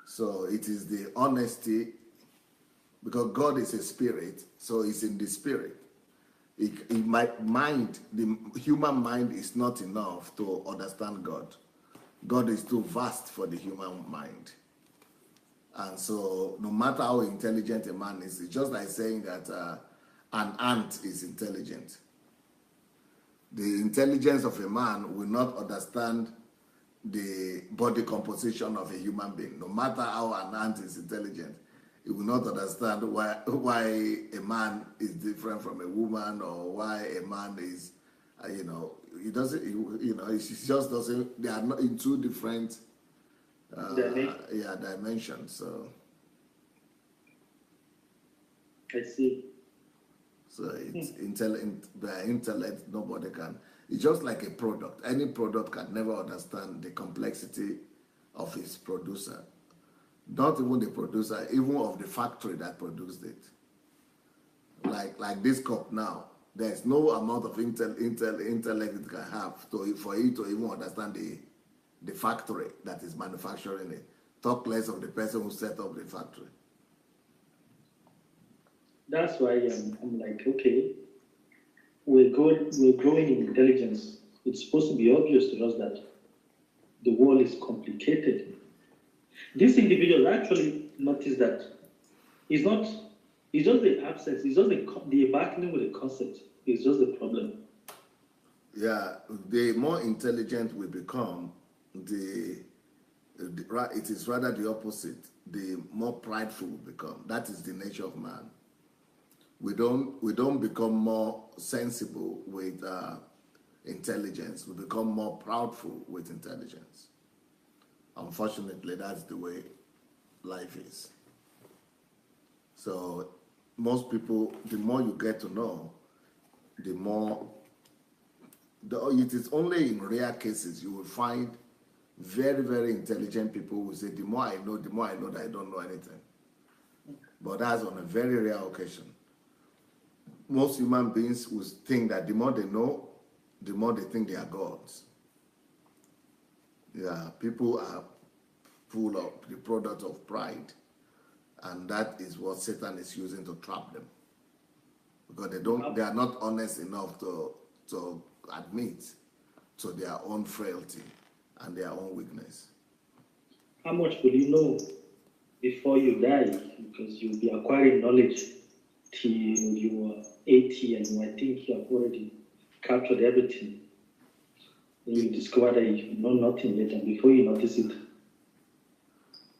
So it is the honesty, because God is a spirit, so it's in the spirit. The human mind is not enough to understand God. God is too vast for the human mind. And so no matter how intelligent a man is, it's just like saying that an ant is intelligent. The intelligence of a man will not understand the body composition of a human being. No matter how an ant is intelligent, he will not understand why a man is different from a woman, or why a man is, he doesn't, he just doesn't, they are not in two different dimensions. So I see. So it's by intellect, nobody can. It's just like a product. Any product can never understand the complexity of its producer. Not even the producer, even of the factory that produced it. Like this cup now, there's no amount of intellect it can have for it to even understand the factory that is manufacturing it. Talk less of the person who set up the factory. That's why I'm like, okay, we're growing in intelligence. It's supposed to be obvious to us that the world is complicated. This individual actually noticed that it's just the absence, it's just the battling with the concept. It's just the problem. Yeah, the more intelligent we become, it is rather the opposite. The more prideful we become. That is the nature of man. We don't become more sensible with intelligence. We become more proudful with intelligence. Unfortunately, that's the way life is. So most people, the more you get to know, the more. It is only in rare cases you will find very, very intelligent people who say, the more I know that I don't know anything. But that's on a very rare occasion. Most human beings will think that the more they know, the more they think they are gods. Yeah, people are full of the product of pride, and that is what Satan is using to trap them, because they are not honest enough to admit to their own frailty and their own weakness. How much will you know before you die? Because you'll be acquiring knowledge till you are 80, and I think you have already captured everything. Then you discover that you know nothing yet, and before you notice it,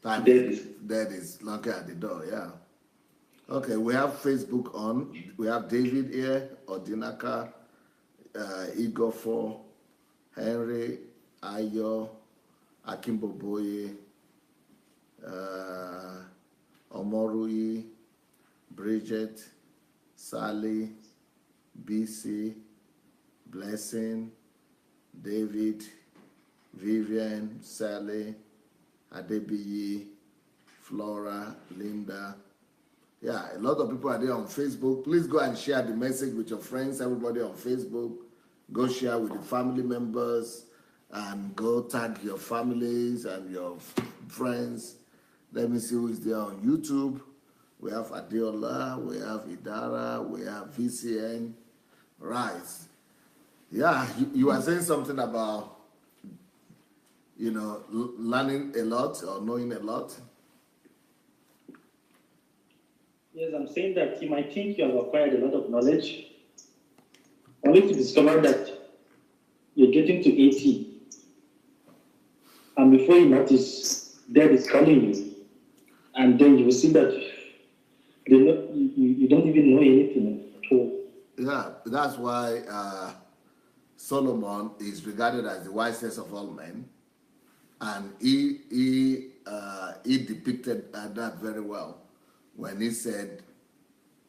death is knocking at the door. Yeah. Okay, we have Facebook on. We have David here, Odinaka, Igor 4, Henry, Ayo, Akimboboye, Omorui, Bridget, Sally, BC, Blessing, David, Vivian, Sally, Adebiyi, Flora, Linda. Yeah, a lot of people are there on Facebook. Please go and share the message with your friends, everybody on Facebook. Go share with the family members, and go tag your families and your friends. Let me see who is there on YouTube. We have ADELAJA, we have Idara, we have VCN. Right. Yeah, you are saying something about, learning a lot or knowing a lot. Yes, I'm saying that you might think you have acquired a lot of knowledge, only to discover that you're getting to 80, and before you notice, death is calling you, and then you will see that you don't even know anything at all. Yeah, that's why Solomon is regarded as the wisest of all men, and he depicted that very well when he said,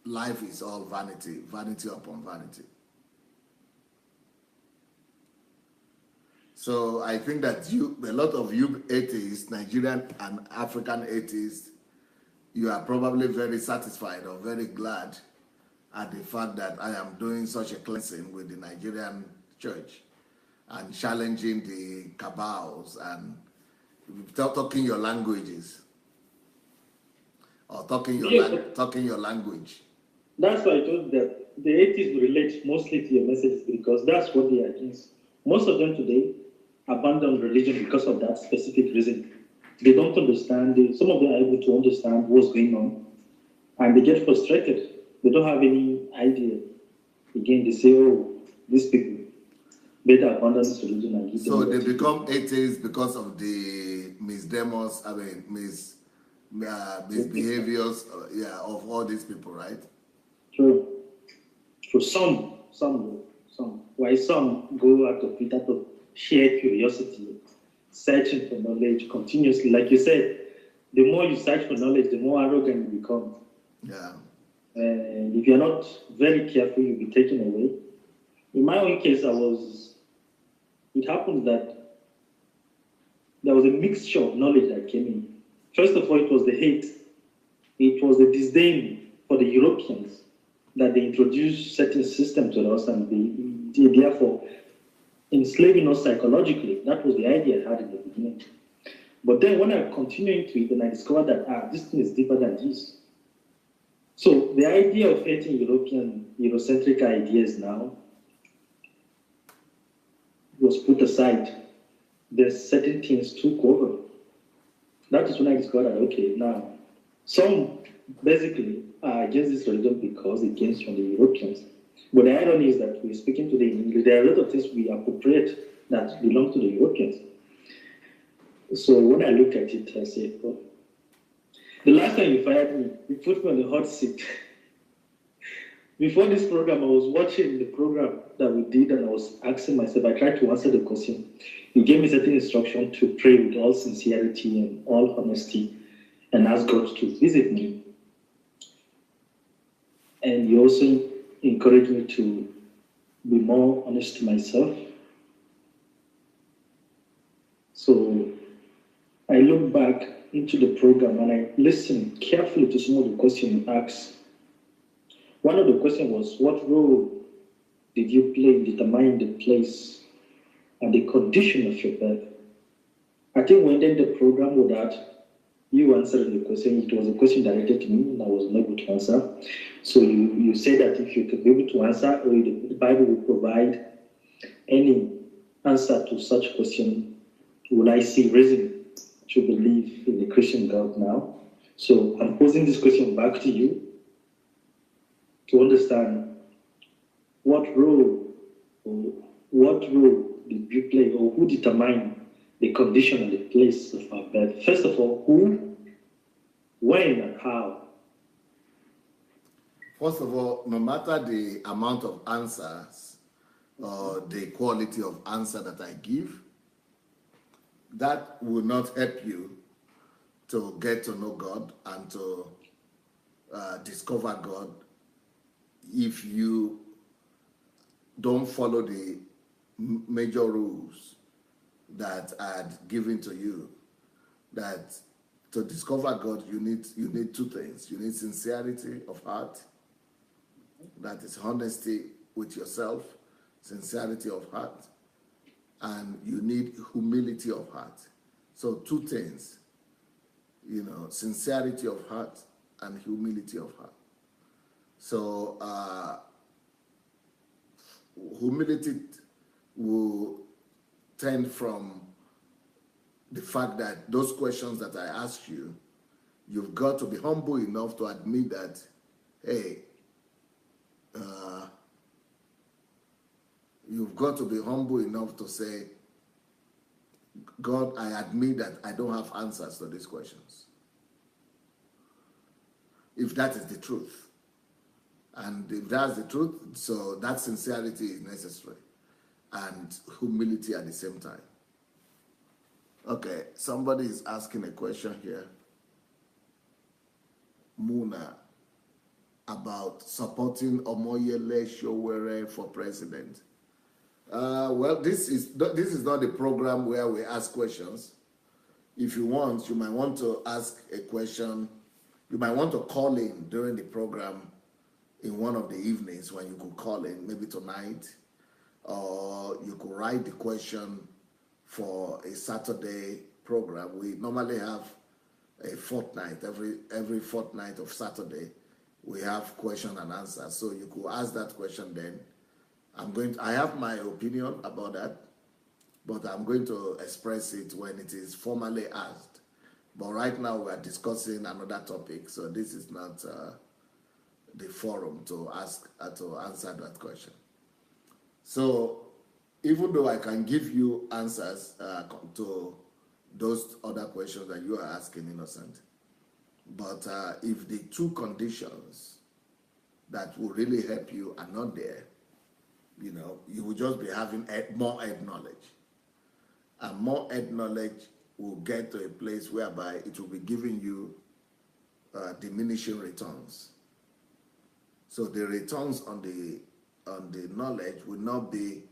life is all vanity, vanity upon vanity. So I think that a lot of you atheists, Nigerian and African atheists, you are probably very satisfied or very glad at the fact that I am doing such a cleansing with the Nigerian church and challenging the cabals and talking your languages. or talking your language. That's why I told that the atheists will relate mostly to your messages because that's what they are against. Most of them today abandon religion because of that specific reason. They don't understand. Some of them are able to understand what's going on, and they get frustrated. They don't have any idea. Again, they say, "Oh, these people better abandon this religion and give So them." they become atheists because of the misdemeanors. I mean, misbehaviors. Of all these people, right? True. For some. Why some go out of it, out of sheer curiosity, searching for knowledge continuously. Like you said, the more you search for knowledge, the more arrogant you become. Yeah. And if you're not very careful, you'll be taken away. In my own case, it happened that there was a mixture of knowledge that came in. First of all, it was the hate. It was the disdain for the Europeans that they introduced certain systems to us and they therefore enslaving us psychologically. That was the idea I had in the beginning. But then when I continued into it, then I discovered that this thing is deeper than this. So the idea of hating European, Eurocentric ideas now was put aside. There's certain things took over. That is when I discovered that, okay, now, some basically are against this religion because it came from the Europeans. But the irony is that we're speaking today in English. There are a lot of things we appropriate that belong to the Europeans. So when I look at it, I say, oh, the last time you fired me, you put me on the hot seat. Before this program, I was watching the program that we did and I was asking myself, I tried to answer the question. You gave me certain instruction to pray with all sincerity and all honesty and ask God to visit me. And you also encouraged me to be more honest to myself. So I look back into the program and I listened carefully to some of the questions you asked. One of the questions was, what role did you play in determining the place and the condition of your birth? I think when then the program with that, you answered the question. It was a question directed to me and I was unable to answer. So you said that if you could be able to answer, or the Bible will provide any answer to such question, will I see reason to believe in the Christian God now? So I'm posing this question back to you to understand what role did you play, or who determined the condition and the place of our birth? First of all, who, when, and how? First of all, no matter the amount of answers or the quality of answer that I give, that will not help you to get to know God and to discover God if you don't follow the major rules that I had given to you. That to discover God, you need two things. You need sincerity of heart, that is honesty with yourself, sincerity of heart, and you need humility of heart. So two things, sincerity of heart and humility of heart. So humility will tend from the fact that those questions that I asked you, you've got to be humble enough to admit that, hey, you've got to be humble enough to say, God, I admit that I don't have answers to these questions. If that is the truth. And if that's the truth, so that sincerity is necessary. And humility at the same time. Okay, somebody is asking a question here. Muna, about supporting Omoyele Sowore for president. Well, this is not the program where we ask questions. If you want, you might want to ask a question. You might want to call in during the program in one of the evenings when you could call in, maybe tonight, or you could write the question for a Saturday program. We normally have a fortnight, every fortnight of Saturday, we have question and answer. So you could ask that question then. I have my opinion about that, but I'm going to express it when it is formally asked. But right now we are discussing another topic, so this is not the forum to answer that question. So even though I can give you answers to those other questions that you are asking, Innocent, but if the two conditions that will really help you are not there, you will just be having more head knowledge. And more head knowledge will get to a place whereby it will be giving you diminishing returns. So the returns on the knowledge will not be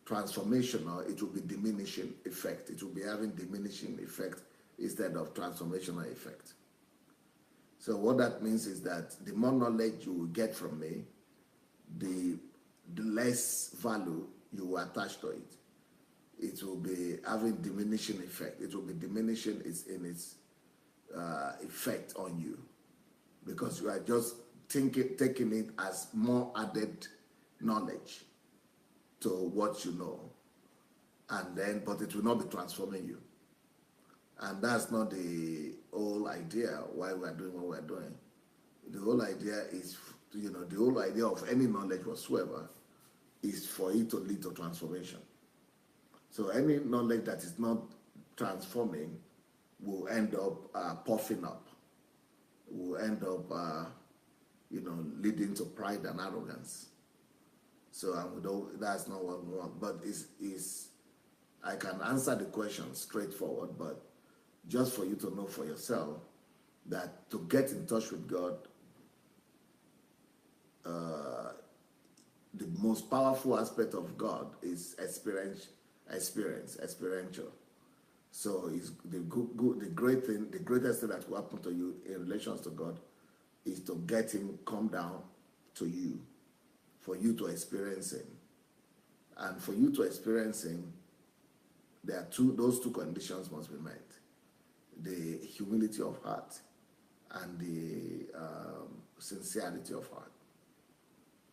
transformational, it will be diminishing effect. It will be having diminishing effect instead of transformational effect. So what that means is that the more knowledge you will get from me, the less value you will attach to it. It will be having diminishing effect. It will be diminishing in its effect on you, because you are just taking it as more added knowledge to what you know, but it will not be transforming you. And that's not the whole idea why we are doing what we are doing. The whole idea is, the whole idea of any knowledge whatsoever is for it to lead to transformation. So any knowledge that is not transforming will end up puffing up, will end up, leading to pride and arrogance. So that's not what we want. But I can answer the question straightforward, but just for you to know for yourself that to get in touch with God, the most powerful aspect of God is experiential. So it's the greatest thing that will happen to you in relations to God is to get Him come down to you, for you to experience Him. And for you to experience Him, those two conditions must be met: the humility of heart and the sincerity of heart.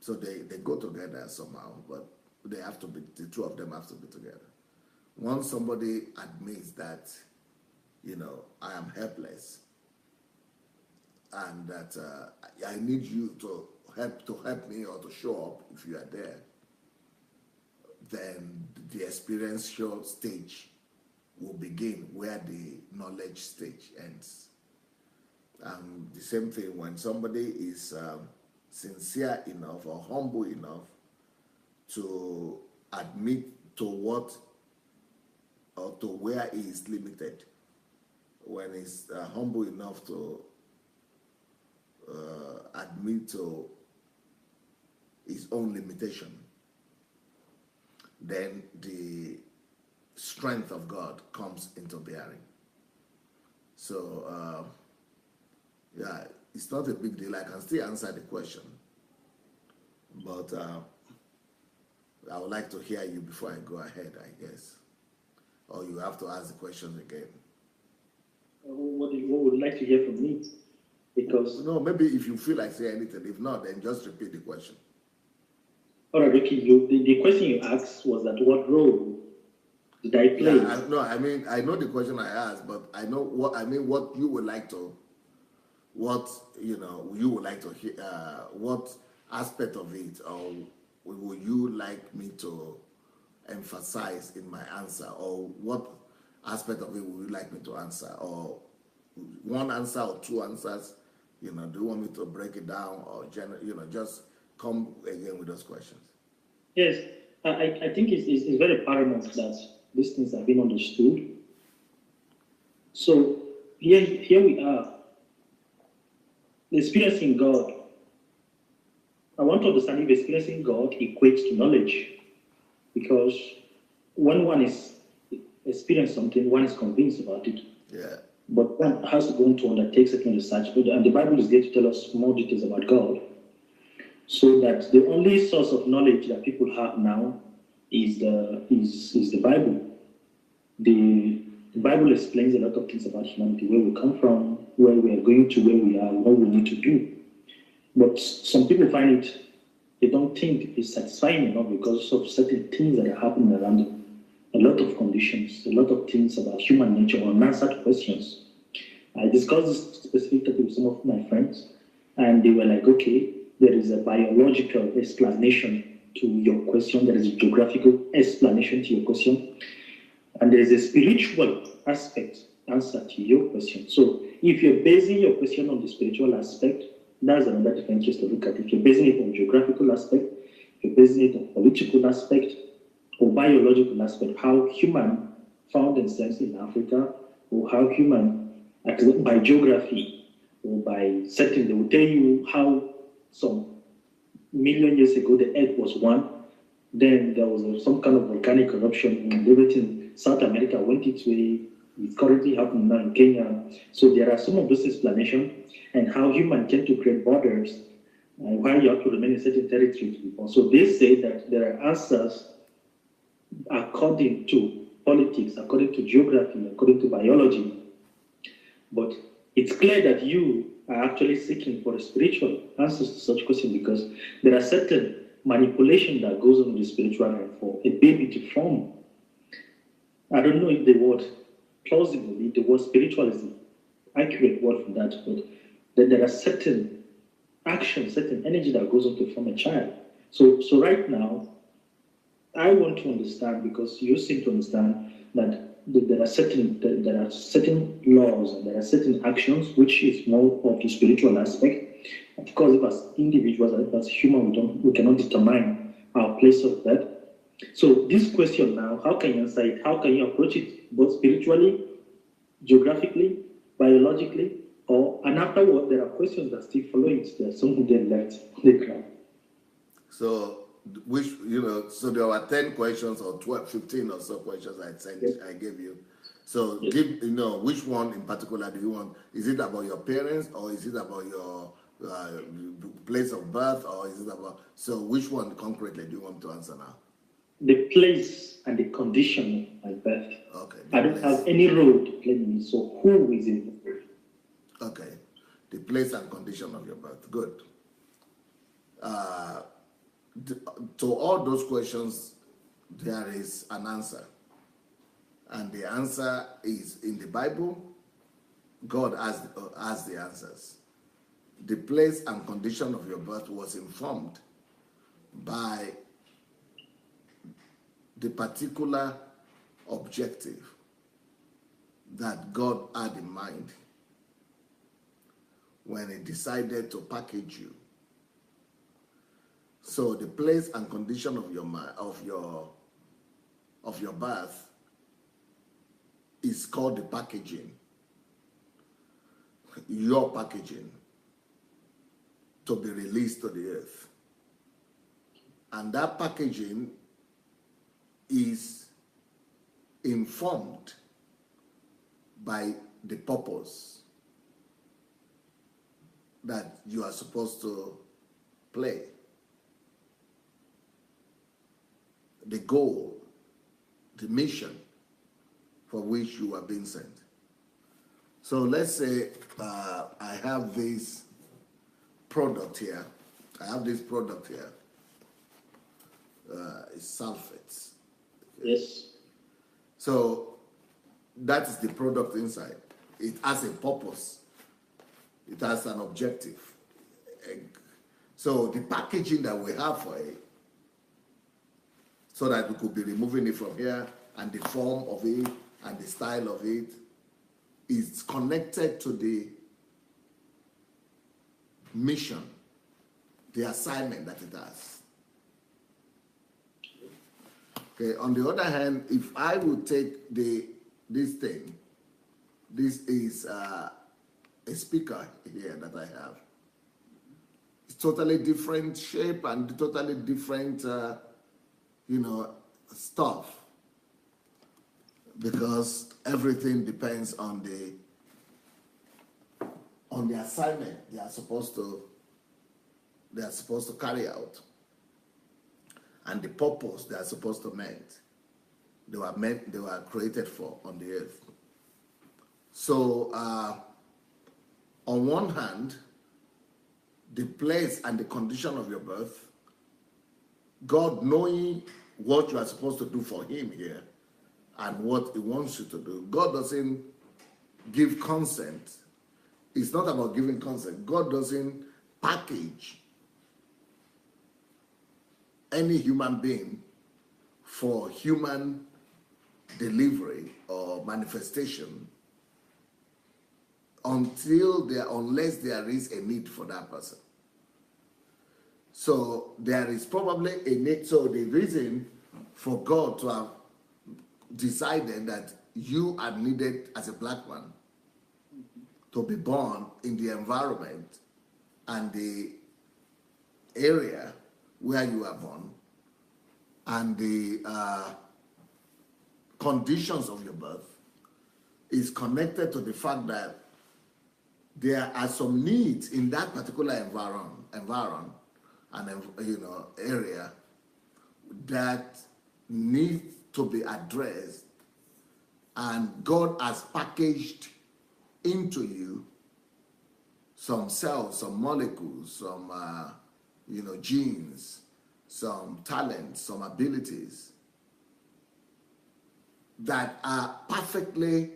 So they go together somehow, but they have to be, the two of them have to be together. Once somebody admits that, I am helpless, and that I need you to help me or to show up if you are there, then the experiential stage will begin where the knowledge stage ends. The same thing when somebody is sincere enough or humble enough to admit to what or to where he is limited, when he's humble enough to admit to his own limitation, then the strength of God comes into bearing. So yeah, it's not a big deal. I can still answer the question, but I would like to hear you before I go ahead, I guess. Or you have to ask the question again. What would you like to hear from me? Because no, maybe if you feel like saying anything. If not, then just repeat the question. All right, okay. The question you asked was that what role did I play? Yeah, I know the question I asked, but I know what you would like to, you would like to hear, what aspect of it, or would you like me to emphasize in my answer, or what aspect of it would you like me to answer, or one answer or two answers? Do you want me to break it down, or just come again with those questions? Yes, I think it's very paramount that these things have been understood. So here we are, experiencing God. I want to understand if experiencing God equates to knowledge, because when one is experiencing something, one is convinced about it. Yeah. But one has to go on to undertake certain research, and the Bible is there to tell us more details about God. So that the only source of knowledge that people have now is the Bible. The The Bible explains a lot of things about humanity, where we come from, where we are going to, where we are, what we need to do. But some people find it, they don't think it's satisfying enough because of certain things that are happening around them. A lot of conditions, a lot of things about human nature, unanswered questions. I discussed this specific topic with some of my friends, and they were like, okay, there is a biological explanation to your question, there is a geographical explanation to your question, and there is a spiritual aspect answer to your question. So if you're basing your question on the spiritual aspect, that's another different case to look at. If you're basing it on geographical aspect, if you're basing it on political aspect or biological aspect, how human found themselves in Africa, or how human, by geography or by setting, they will tell you how some million years ago the earth was one, then there was some kind of volcanic eruption and everything. South America went its way. It's currently happening now in Kenya. So there are some of those explanations, and how human came to create borders, and why you have to remain in certain territories before. So they say that there are answers according to politics, according to geography, according to biology. But it's clear that you are actually seeking for a spiritual answers to such questions, because there are certain manipulation that goes on in the spiritual realm for a baby to form. I don't know if the word plausible, if the word spiritual is the accurate word for that, but then there are certain actions, certain energy that goes on to form a child. So right now, I want to understand, because you seem to understand that there are certain laws and there are certain actions which is more of the spiritual aspect. Of course, if as individuals and if as human, we cannot determine our place of birth. So this question now, how can you answer it? How can you approach it, both spiritually, geographically, biologically, and afterward there are questions that still follow it. There are some who get left the ground. So which, so there were 10 questions or 12, 15 or so questions I sent, yes. I gave you. So yes. Give, which one in particular do you want? Is it about your parents, or is it about your place of birth, or is it about, so which one concretely do you want to answer now? The place and the condition of my birth. Okay. I don't have any role to play in it, so who is it? Okay. The place and condition of your birth. Good. To all those questions, there is an answer. And the answer is in the Bible. God has the answers. The place and condition of your birth was informed by the particular objective that God had in mind when He decided to package you. So the place and condition of your birth is called the packaging. Your packaging to be released to the earth. And that packaging is informed by the purpose that you are supposed to play. The goal, the mission for which you are being sent. So let's say I have this product here. It's sulfates. Yes. So that is the product inside. It has a purpose. It has an objective. So the packaging that we have for it, so that we could be removing it from here, and the form of it and the style of it is connected to the mission, the assignment that it has. Okay, on the other hand, if I would take this thing, this is a speaker here that I have. It's totally different shape and totally different stuff, because everything depends on the assignment they are supposed to carry out, and the purpose they are supposed to meet. They were created for on the earth. So, on one hand, the place and the condition of your birth, God knowing what you are supposed to do for him here and what he wants you to do. God doesn't give consent. It's not about giving consent. God doesn't package any human being for human delivery or manifestation unless there is a need for that person. So there is probably a need. So the reason for God to have decided that you are needed as a black man to be born in the environment and the area where you are born and the conditions of your birth is connected to the fact that there are some needs in that particular environment and area that need to be addressed, and God has packaged into you some cells, some molecules, some genes, some talents, some abilities that are perfectly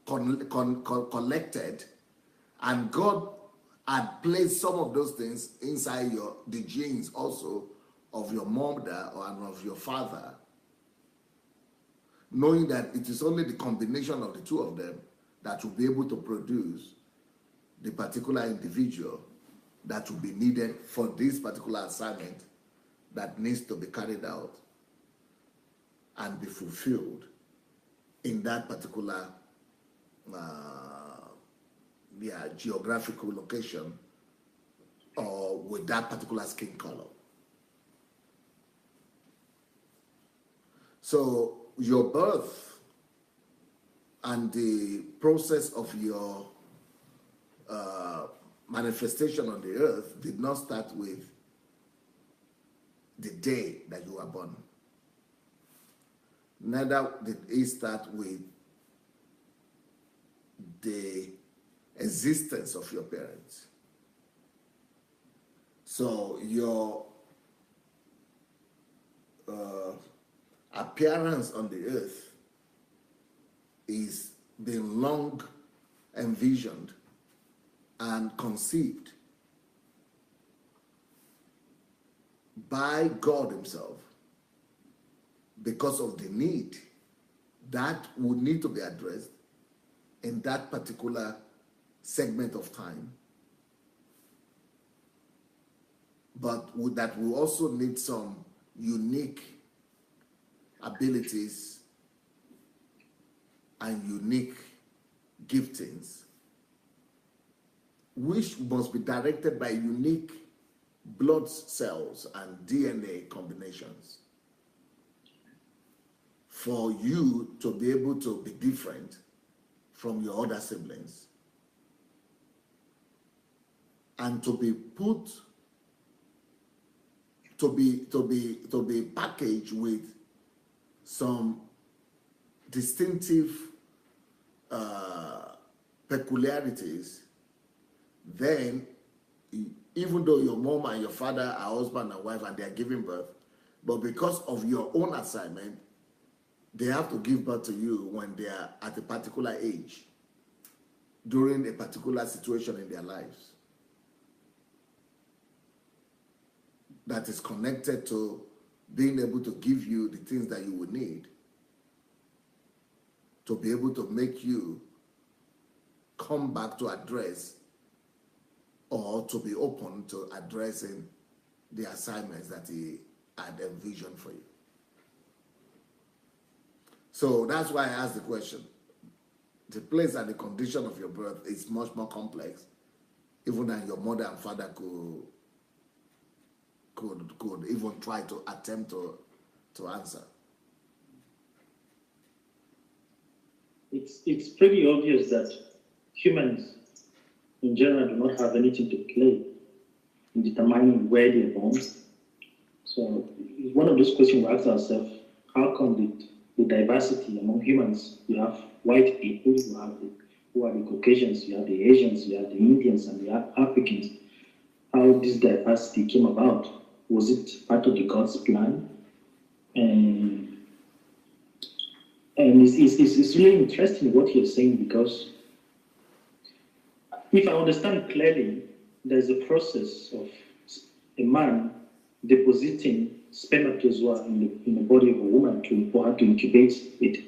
collected, and God had placed some of those things inside the genes also of your mother and of your father, knowing that it is only the combination of the two of them that will be able to produce the particular individual that will be needed for this particular assignment that needs to be carried out and be fulfilled in that particular geographical location or with that particular skin color. So your birth and the process of your manifestation on the earth did not start with the day that you were born. Neither did it start with the existence of your parents. So your appearance on the earth is being long envisioned and conceived by God himself because of the need that would need to be addressed in that particular segment of time, but that will also need some unique abilities and unique giftings, which must be directed by unique blood cells and DNA combinations for you to be able to be different from your other siblings and to be put to be packaged with some distinctive peculiarities. Then, even though your mom and your father are husband and wife and they are giving birth, but because of your own assignment, they have to give birth to you when they are at a particular age, during a particular situation in their lives that is connected to being able to give you the things that you would need to be able to make you come back to address or to be open to addressing the assignments that he had envisioned for you. So that's why I asked the question. The place and the condition of your birth is much more complex, even than your mother and father could even try to attempt to answer. It's pretty obvious that humans in general do not have anything to play in determining where they're born. So it's one of those questions we ask ourselves: how come did the diversity among humans. You have white people, you have who are the Caucasians, you have the Asians, you have the Indians, and the Africans. How this diversity came about? Was it part of the God's plan? And it's really interesting what you're saying, because if I understand clearly, there's a process of a man depositing spermatozoa in the body of a woman for her to incubate it.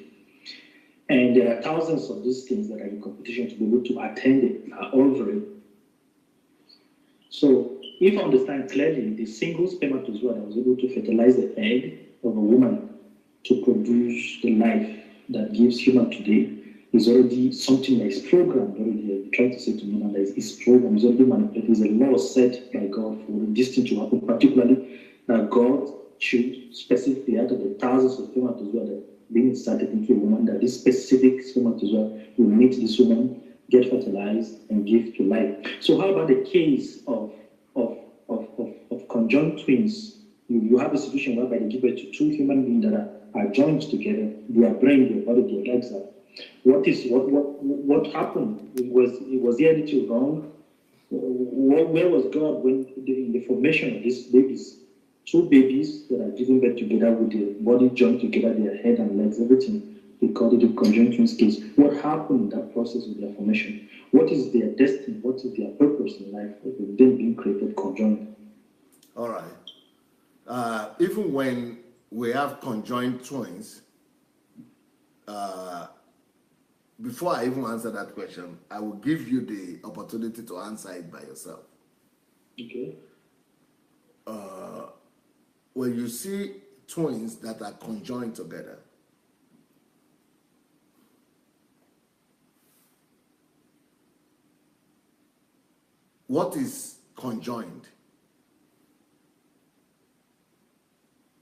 And there are thousands of these things that are in competition to be able to attend her ovary. So if I understand clearly, the single spermatozoa that was able to fertilize the egg of a woman to produce the life that gives human today is already something that is programmed already. You're trying to say to me that it's programmed, it's already manipulated. It's a law set by God for this thing to happen, particularly that God should specifically, out of the thousands of spermatozoa that are being inserted into a woman, that this specific spermatozoa will meet this woman, get fertilized, and give to life. So how about the case of conjoined twins? You have a situation whereby they give birth to two human beings that are joined together, their brain, their body, their legs are. What happened? Was there anything wrong? Where was God when in the formation of these babies? Two babies that are given birth together with their body joined together, their head and legs, everything. They call it a conjoined twins case. What happened in that process of their formation? What is their destiny? What is their purpose in life? With them being created conjoined. All right. Even when we have conjoined twins, before I even answer that question, I will give you the opportunity to answer it by yourself. Okay. When you see twins that are conjoined together, what is conjoined?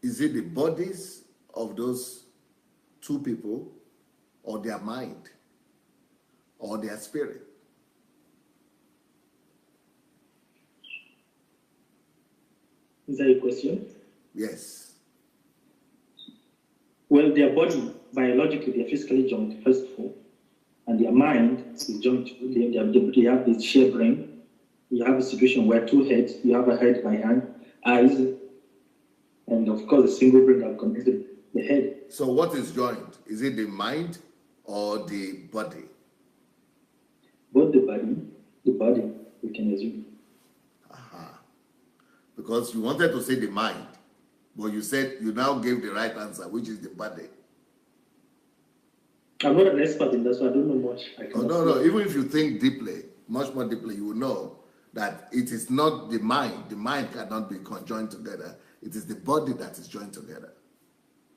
Is it the bodies of those two people, or their mind, or their spirit? Is that a question? Yes. Well, their body, biologically, they're physically joined, first of all. And their mind is joined. They have this shared brain. You have a situation where two heads, you have a head by hand, eyes, and of course a single brain that connected the head. So what is joined? Is it the mind or the body? Both the body, we can assume. Because you wanted to say the mind, but you said you now gave the right answer, which is the body. I'm not an expert in that, so I don't know much. No. Even if you think deeply, much more deeply, you will know that it is not the mind. The mind cannot be conjoined together. It is the body that is joined together.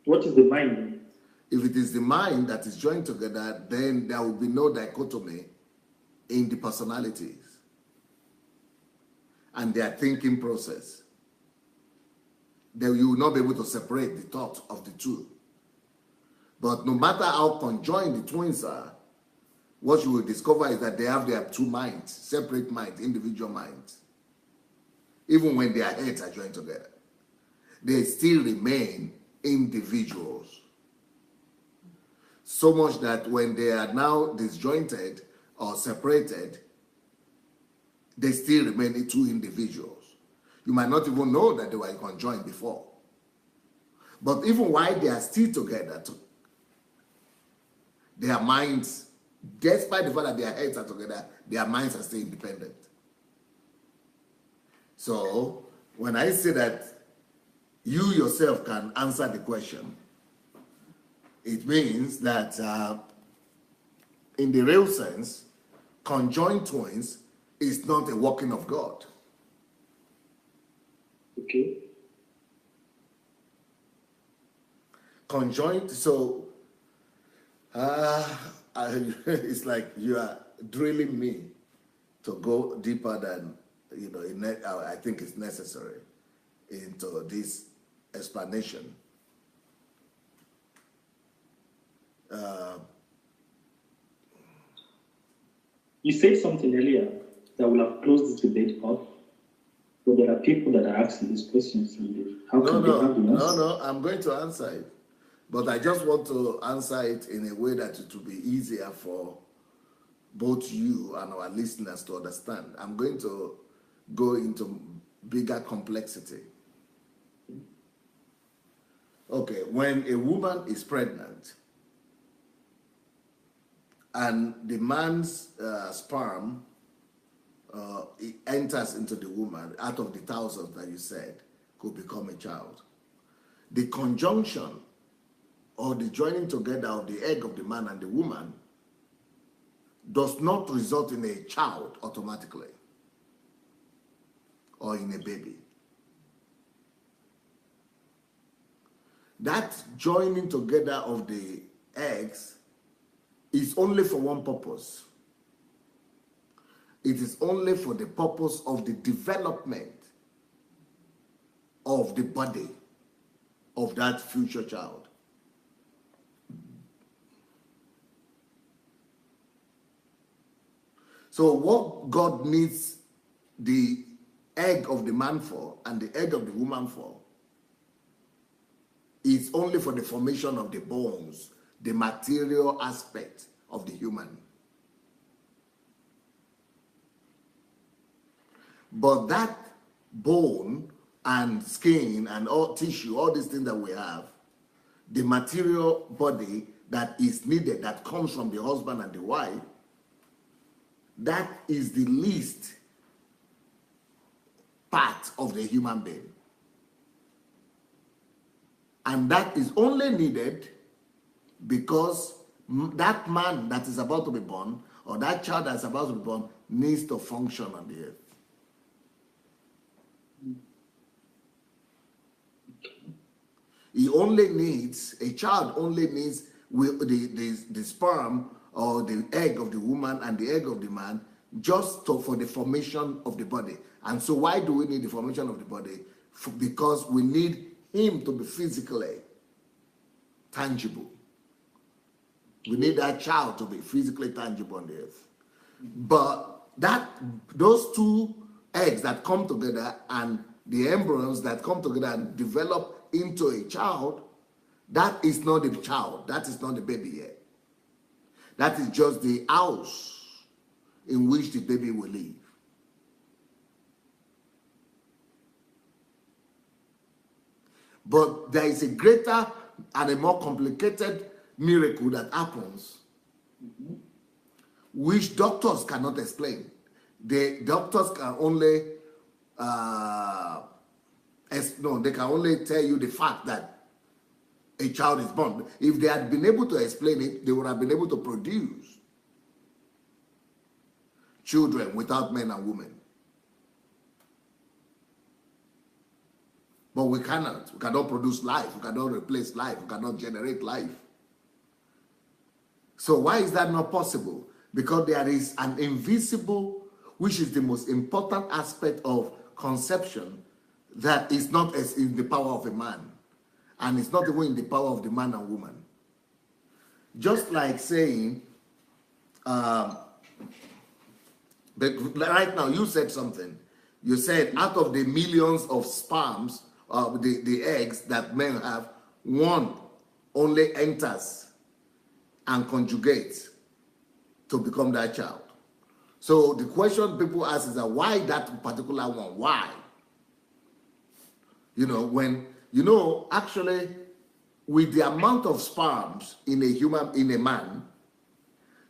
What is the mind? If it is the mind that is joined together, then there will be no dichotomy in the personalities and their thinking process. Then you will not be able to separate the thought of the two. But no matter how conjoined the twins are, what you will discover is that they have their two minds, separate minds, individual minds. Even when their heads are joined together, they still remain individuals. So much that when they are now disjointed or separated, they still remain two individuals. You might not even know that they were conjoined before. But even while they are still together, their minds, despite the fact that their heads are together, their minds are still independent. So when I say that you yourself can answer the question, it means that in the real sense, conjoined twins is not a working of God. Okay. Conjoined, so it's like you are drilling me to go deeper than I think it's necessary into this explanation. You said something earlier that will have closed this debate off, but there are people that are asking these questions. How can they have the answer? No, I'm going to answer it. But I just want to answer it in a way that it will be easier for both you and our listeners to understand. I'm going to go into bigger complexity. Okay, when a woman is pregnant and the man's sperm it enters into the woman, out of the thousands that you said could become a child, the conjunction or the joining together of the egg of the man and the woman does not result in a child automatically or in a baby. That joining together of the eggs is only for one purpose. It is only for the purpose of the development of the body of that future child. So what God needs the egg of the man for and the egg of the woman for is only for the formation of the bones, the material aspect of the human. But that bone and skin and all tissue, all these things that we have, the material body that is needed, that comes from the husband and the wife, that is the least part of the human being. And that is only needed because that man that is about to be born, or that child that's about to be born, needs to function on the earth. He only needs, a child only needs the sperm or the egg of the woman and the egg of the man just for the formation of the body. And so why do we need the formation of the body? Because we need him to be physically tangible. We need that child to be physically tangible on the earth. But those two eggs that come together and the embryos that come together and develop into a child, that is not the child. That is not the baby yet. That is just the house in which the baby will live. But there is a greater and a more complicated miracle that happens, which doctors cannot explain. The doctors can only they can only tell you the fact that a child is born. If they had been able to explain it, they would have been able to produce children without men and women. But we cannot. We cannot produce life. We cannot replace life. We cannot generate life. So why is that not possible? Because there is an invisible, which is the most important aspect of conception, that is not as in the power of a man, and it's not even in the power of the man and woman. Just like saying, but right now you said something. You said out of the millions of sperms, the eggs that men have, one only enters and conjugates to become that child. So the question people ask is that why that particular one? Why? Actually, with the amount of sperms in a man,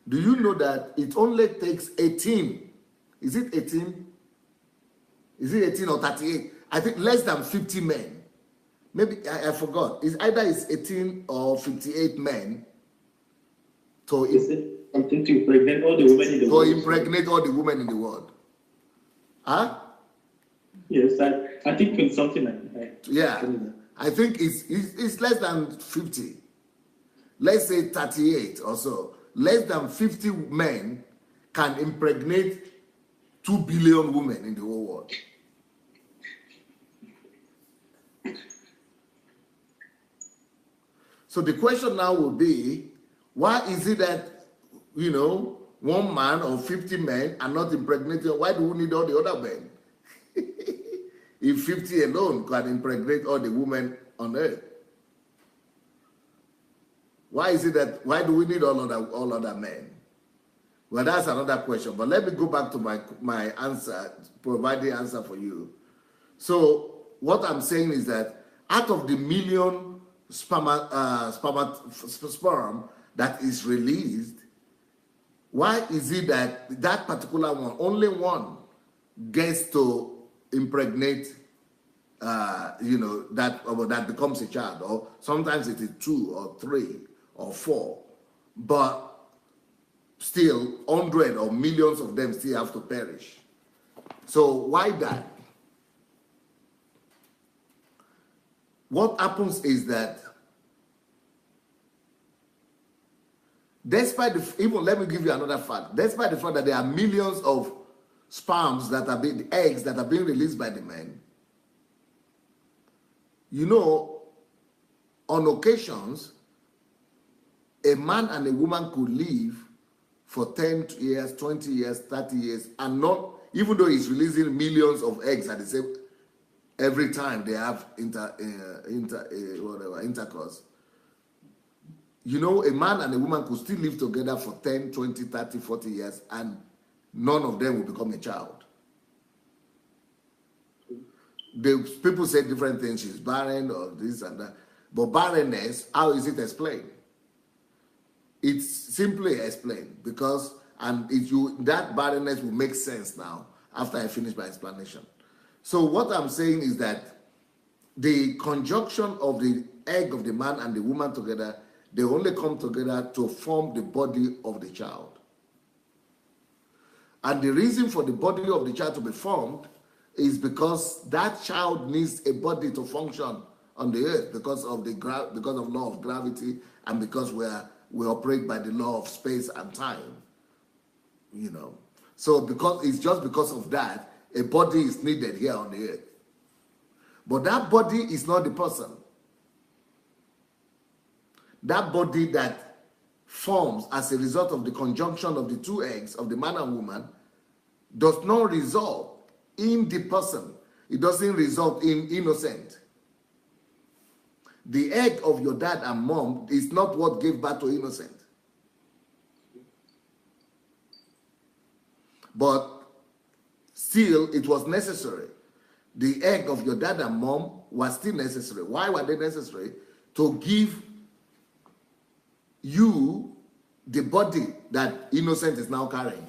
do you know that it only takes 18? Is it 18? Is it 18 or 38? I think less than 50 men. Maybe I forgot. It's either 18 or 58 men to impregnate all the women in the world. To impregnate all the women in the world. Huh? Yes, I think it's something like that. Yeah, I think it's less than 50. Let's say 38 or so. Less than 50 men can impregnate 2 billion women in the whole world. So the question now will be, why is it that, one man or 50 men are not impregnated? Why do we need all the other men? If 50 alone can impregnate all the women on earth. Why is it that, why do we need all other men? Well, that's another question. But let me go back to my answer, provide the answer for you. So what I'm saying is that out of the million sperm that is released, why is it that that particular one, only one, gets to impregnate, that becomes a child, or sometimes it is 2 or 3 or 4, but still 100 or millions of them still have to perish. So why that? What happens is that despite even let me give you another fact, despite the fact that there are millions of sperms that are being, eggs that are being released by the men, on occasions, a man and a woman could live for 10 years, 20 years, 30 years, and not, even though he's releasing millions of eggs at the same, every time they have intercourse. A man and a woman could still live together for 10, 20, 30, 40 years, and none of them will become a child. People say different things, she's barren or this and that. But barrenness, how is it explained? It's simply explained because, that barrenness will make sense now after I finish my explanation. So what I'm saying is that the conjunction of the egg of the man and the woman together, they only come together to form the body of the child. And the reason for the body of the child to be formed is because that child needs a body to function on the earth because of law of gravity, and because we operate by the law of space and time. So because of that, a body is needed here on the earth. But that body is not the person. That body that forms as a result of the conjunction of the 2 eggs of the man and woman does not result in the person. It doesn't result in innocent. The egg of your dad and mom is not what gave birth to innocent. But still, it was necessary. The egg of your dad and mom was still necessary. Why were they necessary? To give you the body that innocent is now carrying.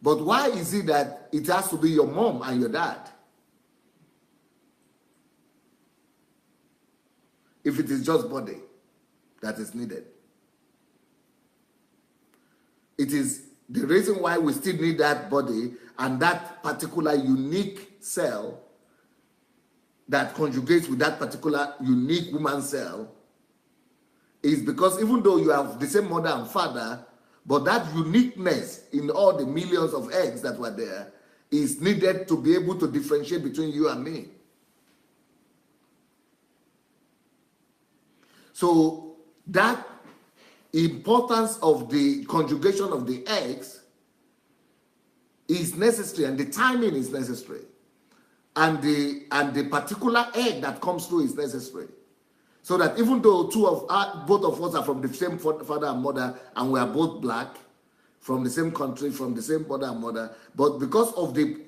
But why is it that it has to be your mom and your dad? If it is just body that is needed. It is the reason why we still need that body and that particular unique cell that conjugates with that particular unique woman cell is because even though you have the same mother and father, but that uniqueness in all the millions of eggs that were there is needed to be able to differentiate between you and me. So that importance of the conjugation of the eggs is necessary, and the timing is necessary, and the particular egg that comes through is necessary, so that even though both of us are from the same father and mother, and we are both black, from the same country, from the same father and mother, but because of the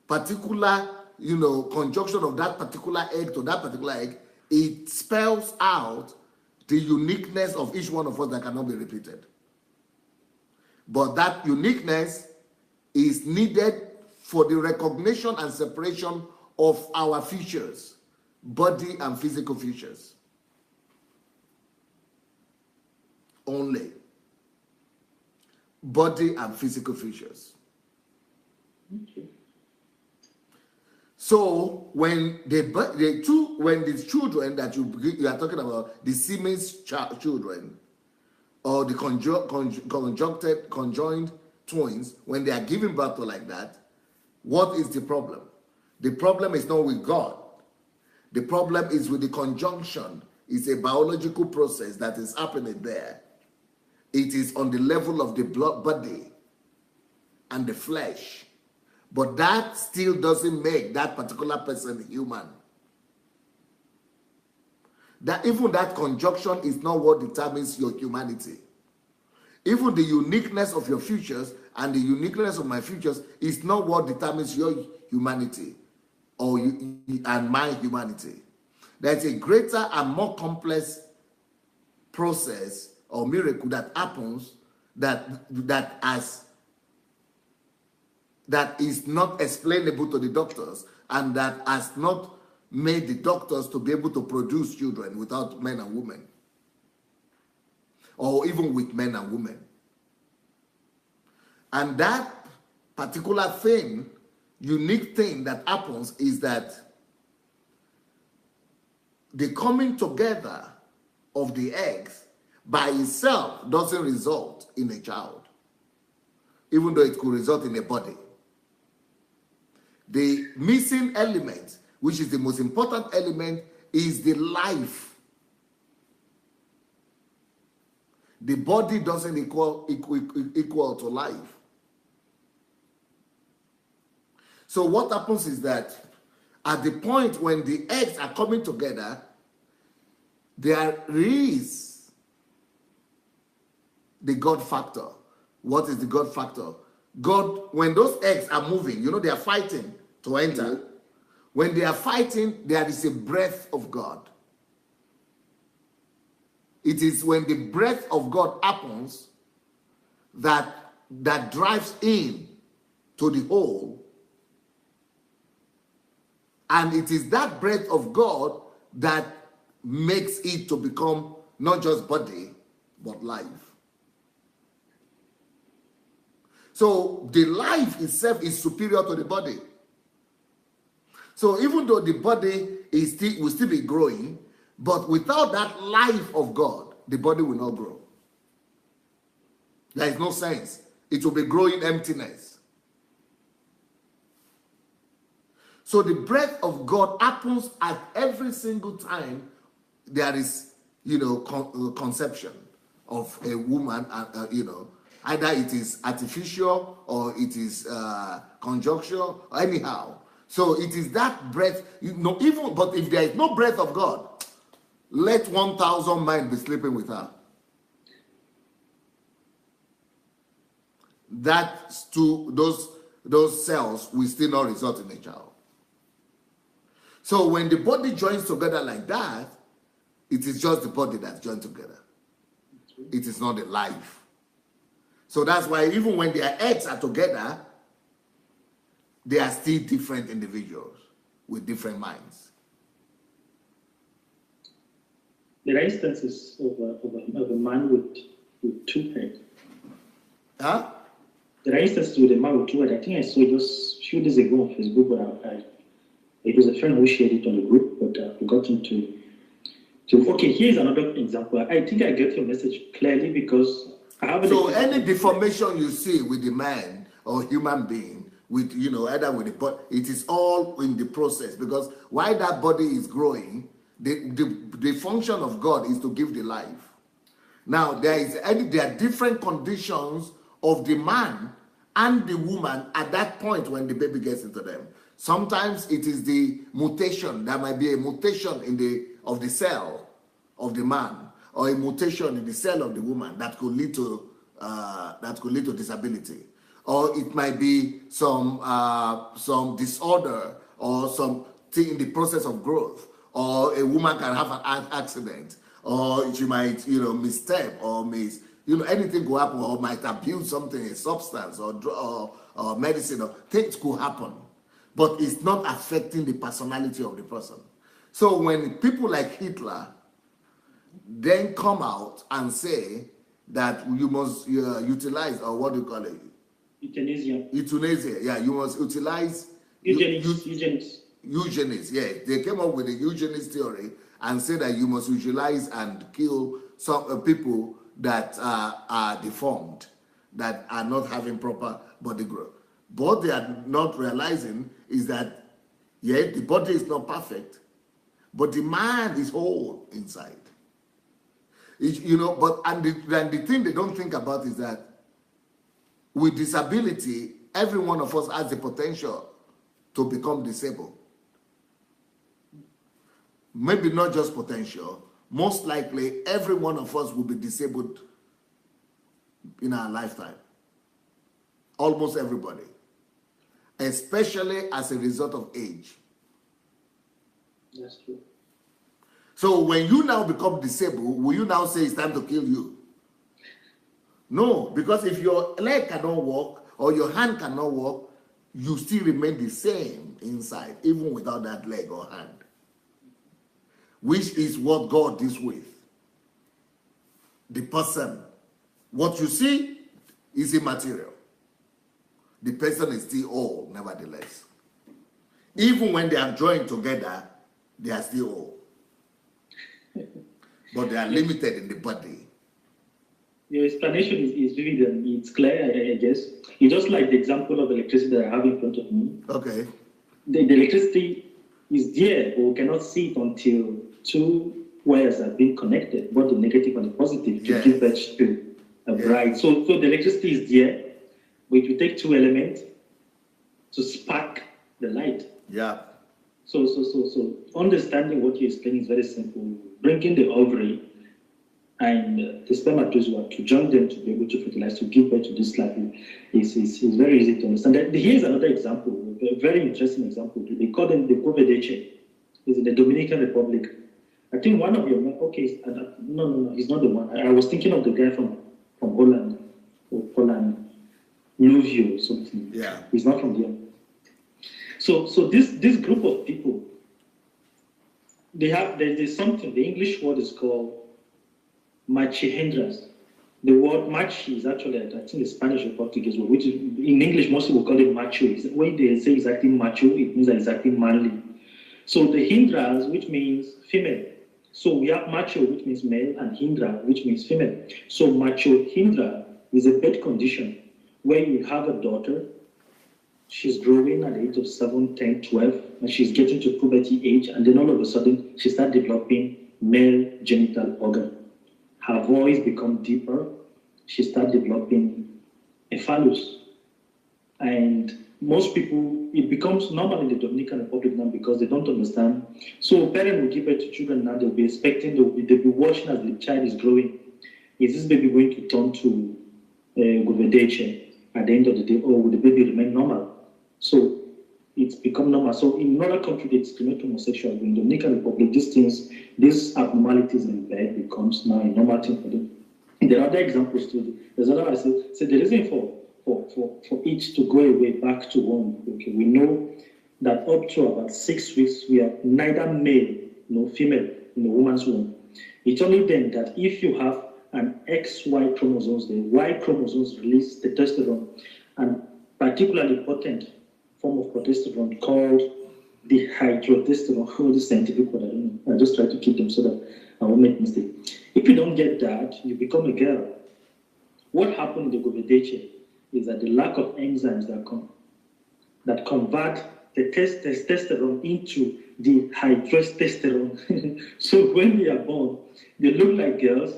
particular conjunction of that particular egg to that particular egg, it spells out the uniqueness of each one of us that cannot be repeated. But that uniqueness is needed for the recognition and separation of our features, body and physical features. Only. Body and physical features. Okay. So when the children that you are talking about, the semen's children, or the conjoined twins, when they are giving birth to like that, what is the problem? The problem is not with God. The problem is with the conjunction. It's a biological process that is happening there. It is on the level of the blood body and the flesh. But that still doesn't make that particular person human. that even that conjunction is not what determines your humanity. Even the uniqueness of your futures and the uniqueness of my futures is not what determines your humanity or and my humanity. There's a greater and more complex process or miracle that happens that is not explainable to the doctors, and that has not made the doctors to be able to produce children without men and women, or even with men and women. And that particular thing, unique thing that happens, is that the coming together of the eggs by itself doesn't result in a child, even though it could result in a body. The missing element, which is the most important element, is the life. The body doesn't equal to life. So what happens is that at the point when the eggs are coming together, there is the God factor. What is the God factor? God, when those eggs are moving, they are fighting to enter. Mm-hmm. When they are fighting, there is a breath of God. It is when the breath of God happens that drives in to the whole. And it is that breath of God that makes it to become not just body, but life. So the life itself is superior to the body. So even though the body will still be growing, but without that life of God, the body will not grow. There is no sense. It will be growing emptiness. So the breath of God happens at every single time there is, conception of a woman, either it is artificial or it is conjunctional, anyhow. So it is that breath, but if there is no breath of God, let 1,000 men be sleeping with her. Those cells will still not result in a child. So when the body joins together like that, it is just the body that's joined together. It is not the life. So that's why even when their eggs are together, they are still different individuals with different minds. There are instances of a man with two heads. Huh? There are instances with a man with two heads. I think I saw just a few days ago on Facebook, but it was a friend who shared it on the group, but I've forgotten to. Okay, here's another example. I think I get your message clearly because I have. So any deformation you see with the man or human being, with either with the body, it is all in the process, because while that body is growing, the function of God is to give the life. Now there are different conditions of the man and the woman at that point when the baby gets into them. Sometimes it is the mutation. There might be a mutation of the cell of the man, or a mutation in the cell of the woman that could lead to disability, or it might be some disorder or something in the process of growth, or a woman can have an accident, or she might misstep or anything could happen, or might abuse something, a substance or medicine, or things could happen. But it's not affecting the personality of the person. So when people like Hitler then come out and say that you must utilize, or what do you call it? Euthanasia. Yeah, you must utilize eugenics. Yeah, they came up with the eugenics theory and said that you must utilize and kill some people that are deformed, that are not having proper body growth. What they are not realizing is that, the body is not perfect, but the mind is whole inside. And the thing they don't think about is that with disability, every one of us has the potential to become disabled. Maybe not just potential, most likely every one of us will be disabled in our lifetime. Almost everybody. Especially as a result of age. That's true. So when you now become disabled, will you now say it's time to kill you? No, because if your leg cannot walk or your hand cannot walk, you still remain the same inside, even without that leg or hand. Which is what God deals with. The person. What you see is immaterial. The person is still all, nevertheless. Even when they are joined together, they are still all. But they are limited in the body. Your explanation is vivid and it's clear, I guess. It's just like the example of electricity that I have in front of me. Okay. The electricity is there, but we cannot see it until two wires have been connected, both the negative and the positive, to give birth to a bride. So the electricity is there, but it will take two elements to spark the light. Yeah. So understanding what you explain is very simple. Bringing the ovary and the spermatozoa to join them to be able to fertilize, to give birth to this life is very easy to understand. Here's another example, a very interesting example. They call them the Povedeche. It's in the Dominican Republic. I think one of your, okay, no, he's not the one. I was thinking of the guy from Holland, or Holland, Luvio or something. Yeah. He's not from there. So this group of people, there's something, the English word is called machihendras. The word machi is actually, I think, a Spanish or Portuguese word, which is, in English, most people call it macho. When they say it's acting macho, it means that it's acting manly. So the hindras, which means female. So we have macho, which means male, and hindra, which means female. So macho hindra is a birth condition where you have a daughter, she's growing at the age of 7, 10, 12, and she's getting to puberty age, and then all of a sudden, she starts developing male genital organ. Her voice becomes deeper, she starts developing a phallus. And most people, it becomes normal in the Dominican Republic now because they don't understand. So parents will give birth to children now, they'll be expecting, they'll be watching as the child is growing. Is this baby going to turn to Govedeche at the end of the day, or will the baby remain normal? So it's become normal. So in another country, they discriminate homosexuals. In the Dominican Republic, these abnormalities in bed becomes now a normal thing for them. And there are other examples too. There's another I said the reason for it to go away back to womb. Okay, we know that up to about 6 weeks, we are neither male nor female in the woman's womb. It's only then that if you have an XY chromosomes, the Y chromosomes release the testosterone, and particularly potent form of progesterone called dihydrotestosterone. All the scientific word, I don't know. I just try to keep them so that I won't make mistakes. If you don't get that, you become a girl. What happened in the Govedeche is that the lack of enzymes that convert the testosterone into the hydrotestosterone. So when they are born, they look like girls,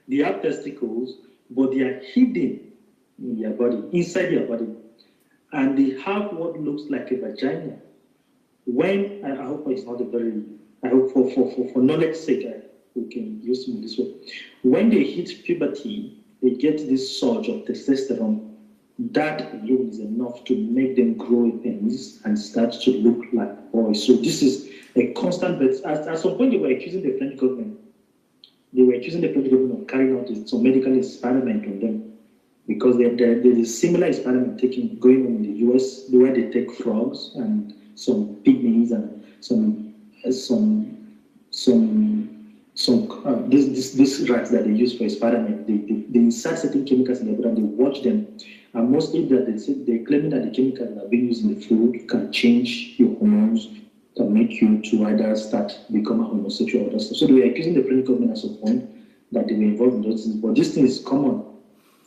they have testicles, but they are hidden in their body, inside their body. And they have what looks like a vagina. When, I hope it's not a very, I hope for knowledge's sake, we can use them this way. When they hit puberty, they get this surge of testosterone. That alone is enough to make them grow a penis and start to look like boys. So this is a constant, but at some point they were accusing the French government. They were accusing the French government of carrying out some medical experiment on them. Because there's a similar experiment going on in the US, where they take frogs and some pygmies and this rats that they use for experiment. They insert certain chemicals in the blood and they watch them. And mostly that they're claiming that the chemicals that are being used in the food can change your hormones, can make you to either start become a homosexual or stuff. So they were accusing the French government at some point that they were involved in those things. But this thing is common.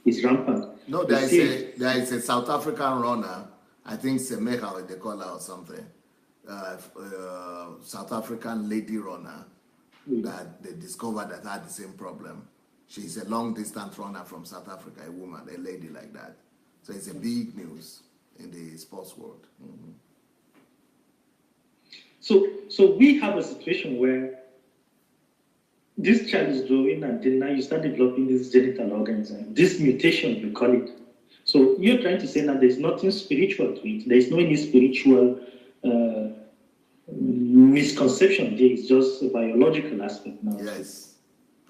It's rampant. No, there is a South African runner, I think Semeha, they call her or something, South African lady runner that they discovered that had the same problem. She's a long distance runner from South Africa, a woman, a lady like that. So it's a big news in the sports world. Mm-hmm. So we have a situation where this child is growing, and then now you start developing these genital organs, and this mutation, you call it. So you're trying to say that there's nothing spiritual to it. There's no any spiritual misconception there. It's just a biological aspect now. Yes.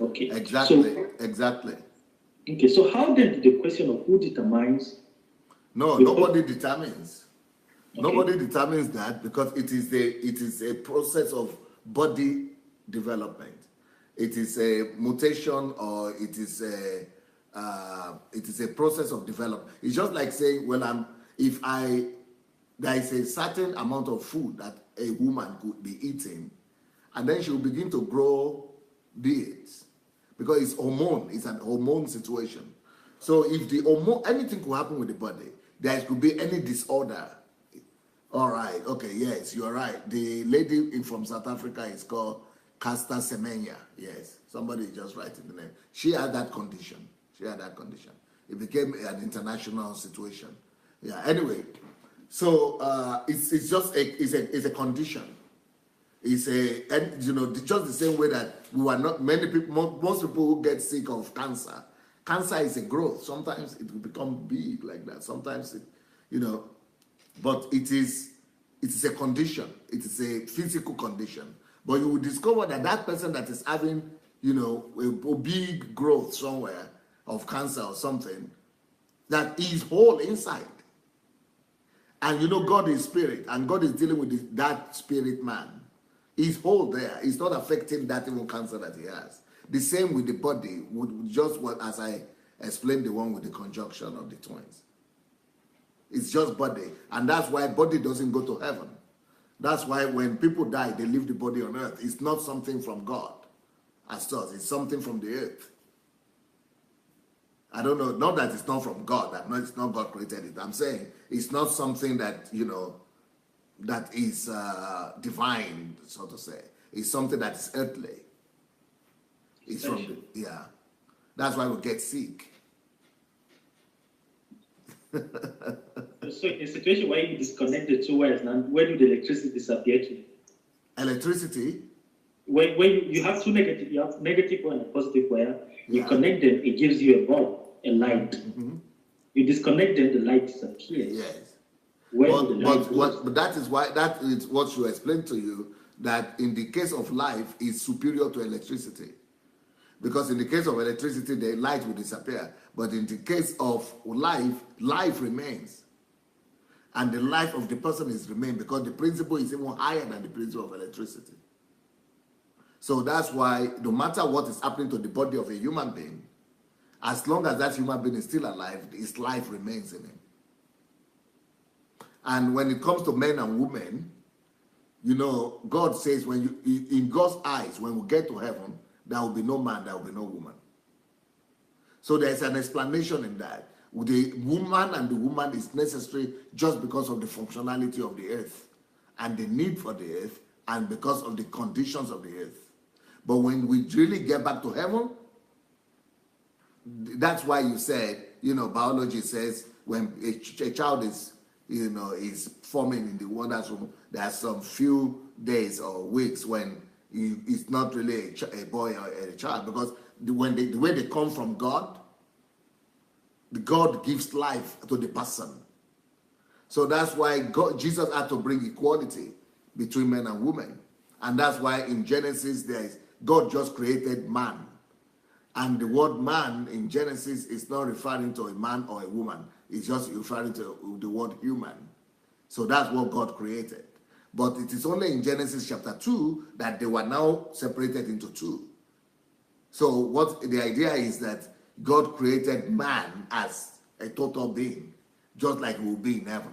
Okay. Exactly. So, exactly. okay. So how then the question of who determines? No, nobody determines. Okay. Nobody determines that, because it is a process of body development. It is a mutation, or it is a process of development. It's just like saying, well, there is a certain amount of food that a woman could be eating, and then she will begin to grow beards, because it's an hormone situation. So if the hormone, anything could happen with the body. There could be any disorder. All right, okay, yes, you're right. The lady from South Africa is called Caster Semenya. Yes, somebody just writing the name. She had that condition. It became an international situation. Yeah. Anyway, so it's just a condition. It's just the same way that most people who get sick of cancer. Cancer is a growth. Sometimes it will become big like that. Sometimes but it is a condition. It is a physical condition. But you will discover that person that is having, a big growth somewhere of cancer or something, that is whole inside. And God is spirit, and God is dealing with that spirit man. He's whole there. It's not affecting that even cancer that he has. The same with the body, as I explained, the one with the conjunction of the twins. It's just body. And that's why body doesn't go to heaven. That's why when people die, they leave the body on earth. It's not something from God as such. It's something from the earth. I don't know. Not that it's not from God. It's not God created it. I'm saying it's not something that, that is divine, so to say. It's something that is earthly. It's That's why we get sick. So in a situation where you disconnect the two wires, now where do the electricity disappear to? Electricity? When you have you have negative wire and a positive wire, you connect them, it gives you a bulb, a light. Mm-hmm. You disconnect them, the light disappears. Yes. But that is what you explained to you, that in the case of life is superior to electricity. Because in the case of electricity, the light will disappear. But in the case of life remains. And the life of the person is remain, because the principle is even higher than the principle of electricity. So that's why no matter what is happening to the body of a human being, as long as that human being is still alive, his life remains in him. And when it comes to men and women, God says, in God's eyes, when we get to heaven, there will be no man, there will be no woman. So there's an explanation in that. The woman and the woman is necessary just because of the functionality of the earth and the need for the earth, and because of the conditions of the earth. But when we really get back to heaven, that's why you said, biology says when a child is forming in the wonders womb, there are some few days or weeks when it's not really a boy or a child, because the way they come from God, God gives life to the person. So that's why Jesus had to bring equality between men and women. And that's why in Genesis, God just created man. And the word man in Genesis is not referring to a man or a woman. It's just referring to the word human. So that's what God created. But it is only in Genesis chapter 2 that they were now separated into two. So what the idea is that God created man as a total being, just like he will be in heaven.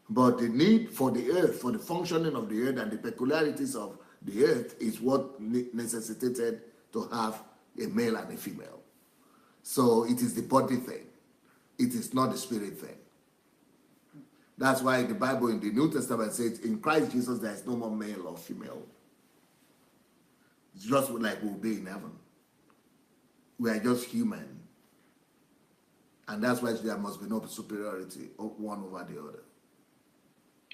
But the need for the earth, for the functioning of the earth and the peculiarities of the earth is what necessitated to have a male and a female. So it is the body thing. It is not the spirit thing. That's why the Bible in the New Testament says, in Christ Jesus, there is no more male or female. It's just like we'll be in heaven. We are just human. And that's why there must be no superiority of one over the other.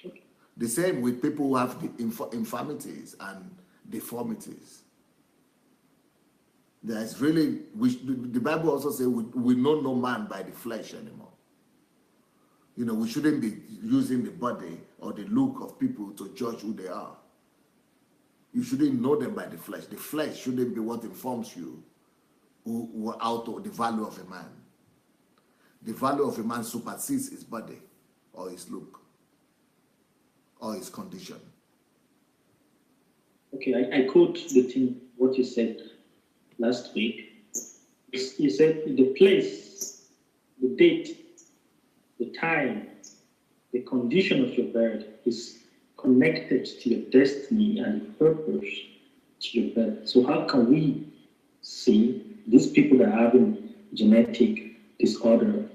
Okay. The same with people who have the infirmities and deformities. There's really, the Bible also says we know no man by the flesh anymore. You know, we shouldn't be using the body or the look of people to judge who they are. You shouldn't know them by the flesh. The flesh shouldn't be what informs you out of the value of a man. The value of a man supersedes his body or his look or his condition. Okay, I quote the thing, what you said last week. You said the place, the date, the time, the condition of your birth is connected to your destiny and purpose to your birth. So how can we see these people that are having genetic disorder,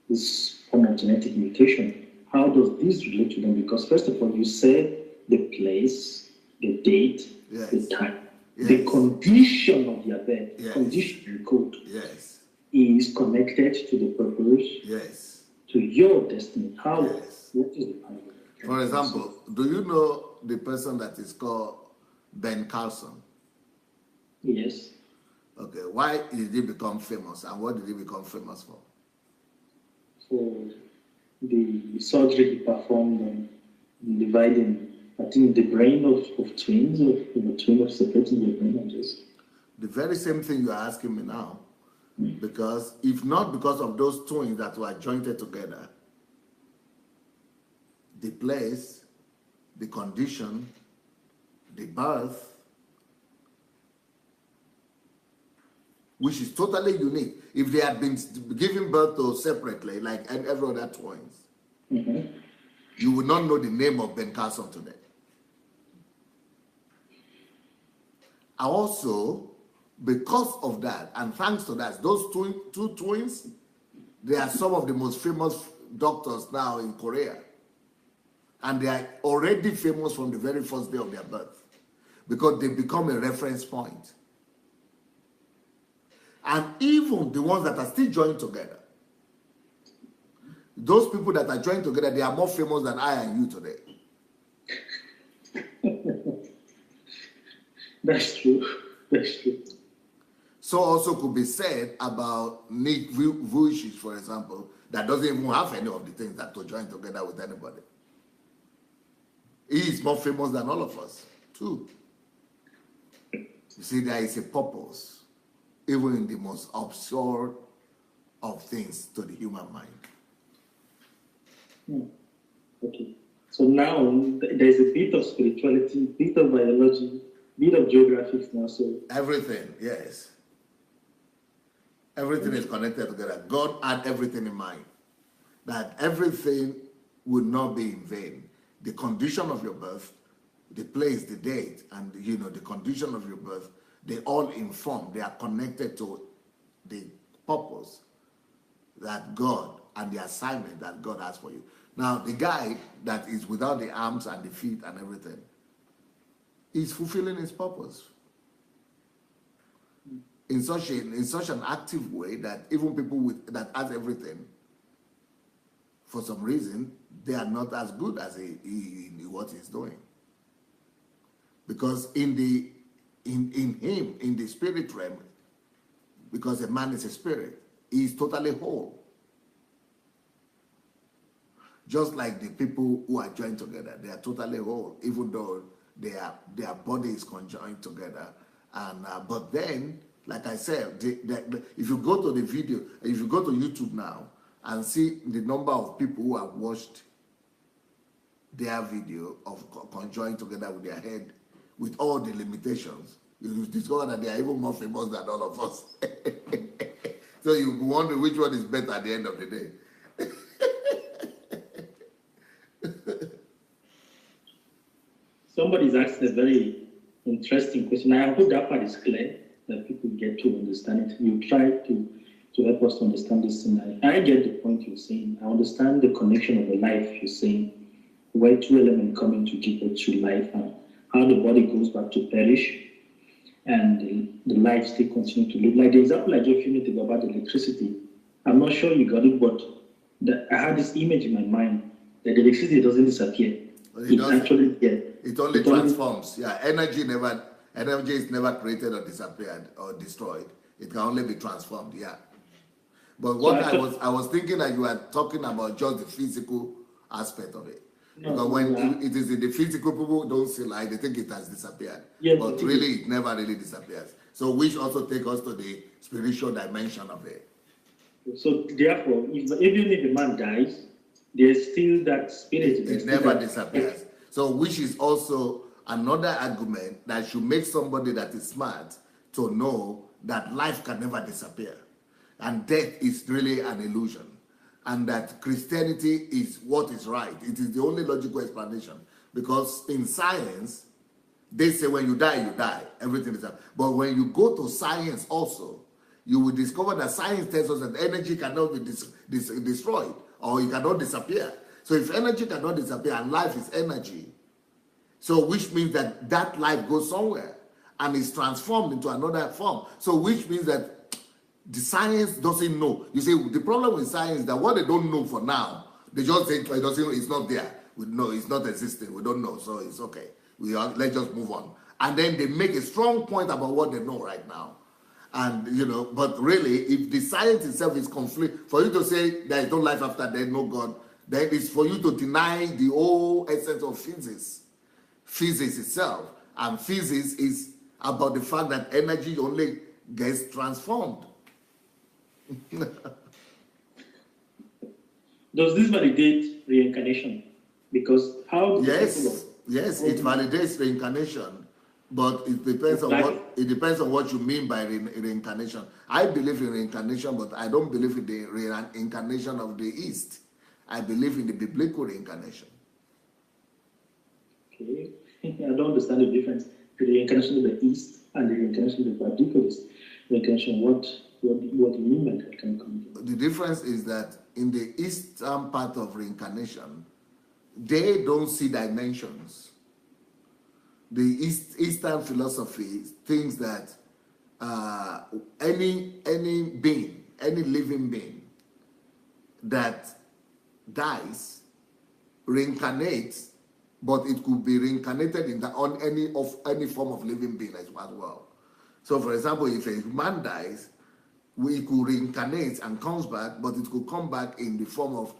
this form of genetic mutation, how does this relate to them? Because first of all, you said the place, the date, yes. the time, yes. the condition of their birth, yes. condition code, yes. is connected to the purpose, yes. to your destiny. How? Yes. What is the Bible? For example, do you know the person that is called Ben Carson? Yes. Okay, why did he become famous and what did he become famous for? For the surgery he performed on dividing, I think, the brain of twins, or the twin of separating the brain and just. The very same thing you are asking me now, because if not because of those twins that were jointed together, the place, the condition, the birth, which is totally unique. If they had been giving birth to separately, like every other twins, you would not know the name of Ben Carson today. Also, because of that, and thanks to that, those two twins, they are some of the most famous doctors now in Korea. And they are already famous from the very first day of their birth because they become a reference point. And even the ones that are still joined together, those people that are joined together, they are more famous than I and you today. That's true. That's true. So also could be said about Nick Vujicic, for example, that doesn't even have any of the things that to join together with anybody. He is more famous than all of us, too. You see, there is a purpose, even in the most absurd of things to the human mind. Okay. So now there's a bit of spirituality, bit of biology, bit of geography now. So everything, yes. Everything is connected together. God had everything in mind. That everything would not be in vain. The condition of your birth, the place, the date, and the condition of your birth, they all inform, they are connected to the purpose that God and the assignment that God has for you. Now, the guy that is without the arms and the feet and everything is fulfilling his purpose in such an active way that even people that has everything, for some reason, they are not as good as in what he's doing. Because in him, in the spirit realm, because a man is a spirit, he is totally whole. Just like the people who are joined together, they are totally whole, even though their body is conjoined together. And but then, like I said, if you go to the video, if you go to YouTube now and see the number of people who have watched their video of conjoined together with their head, with all the limitations, you discover that they are even more famous than all of us. So you wonder which one is better at the end of the day. Somebody's asked a very interesting question. I hope that part is clear, that people get to understand it. You try to help us to understand this thing. I get the point you're saying. I understand the connection of the life you're saying, where two elements come in to give birth to life, and how the body goes back to perish, and the life still continue to live. Like the example I just finished about the electricity. I'm not sure you got it, but I had this image in my mind that the electricity doesn't disappear. It actually, yeah. It only transforms. Yeah, energy never. Energy is never created or disappeared or destroyed. It can only be transformed, yeah. But what I was thinking that you were talking about just the physical aspect of it. Because when it is in the physical, people don't see light, they think it has disappeared. Yeah, but really, it never really disappears. So which also take us to the spiritual dimension of it. So therefore, even if a man dies, there's still that spirit. It never disappears. So which is also another argument that should make somebody that is smart to know that life can never disappear. And death is really an illusion. And that Christianity is what is right. It is the only logical explanation. Because in science, they say when you die. Everything is up. But when you go to science also, you will discover that science tells us that energy cannot be destroyed or it cannot disappear. So if energy cannot disappear and life is energy, so which means that that life goes somewhere and is transformed into another form. So which means that the science doesn't know. You see, the problem with science is that what they don't know for now, they just say it's not there. We know it's not existing. We don't know, so it's okay. Let's just move on. And then they make a strong point about what they know right now. And but really, if the science itself is conflict, for you to say there is no life after death, no God, then it's for you to deny the whole essence of physics. Physics itself. And physics is about the fact that energy only gets transformed. Does this validate reincarnation? Because how? Yes, it validates reincarnation, but it depends on what you mean by reincarnation. I believe in reincarnation, but I don't believe in the reincarnation of the East. I believe in the biblical reincarnation. Okay, I don't understand the difference between the reincarnation of the East and the reincarnation of the biblical reincarnation. What do you mean by that? The difference is that in the Eastern part of reincarnation, they don't see dimensions. The Eastern philosophy thinks that any living being that dies reincarnates, but it could be reincarnated on any form of living being as well. So, for example, if a man dies, we could reincarnate and comes back, but it could come back in the form of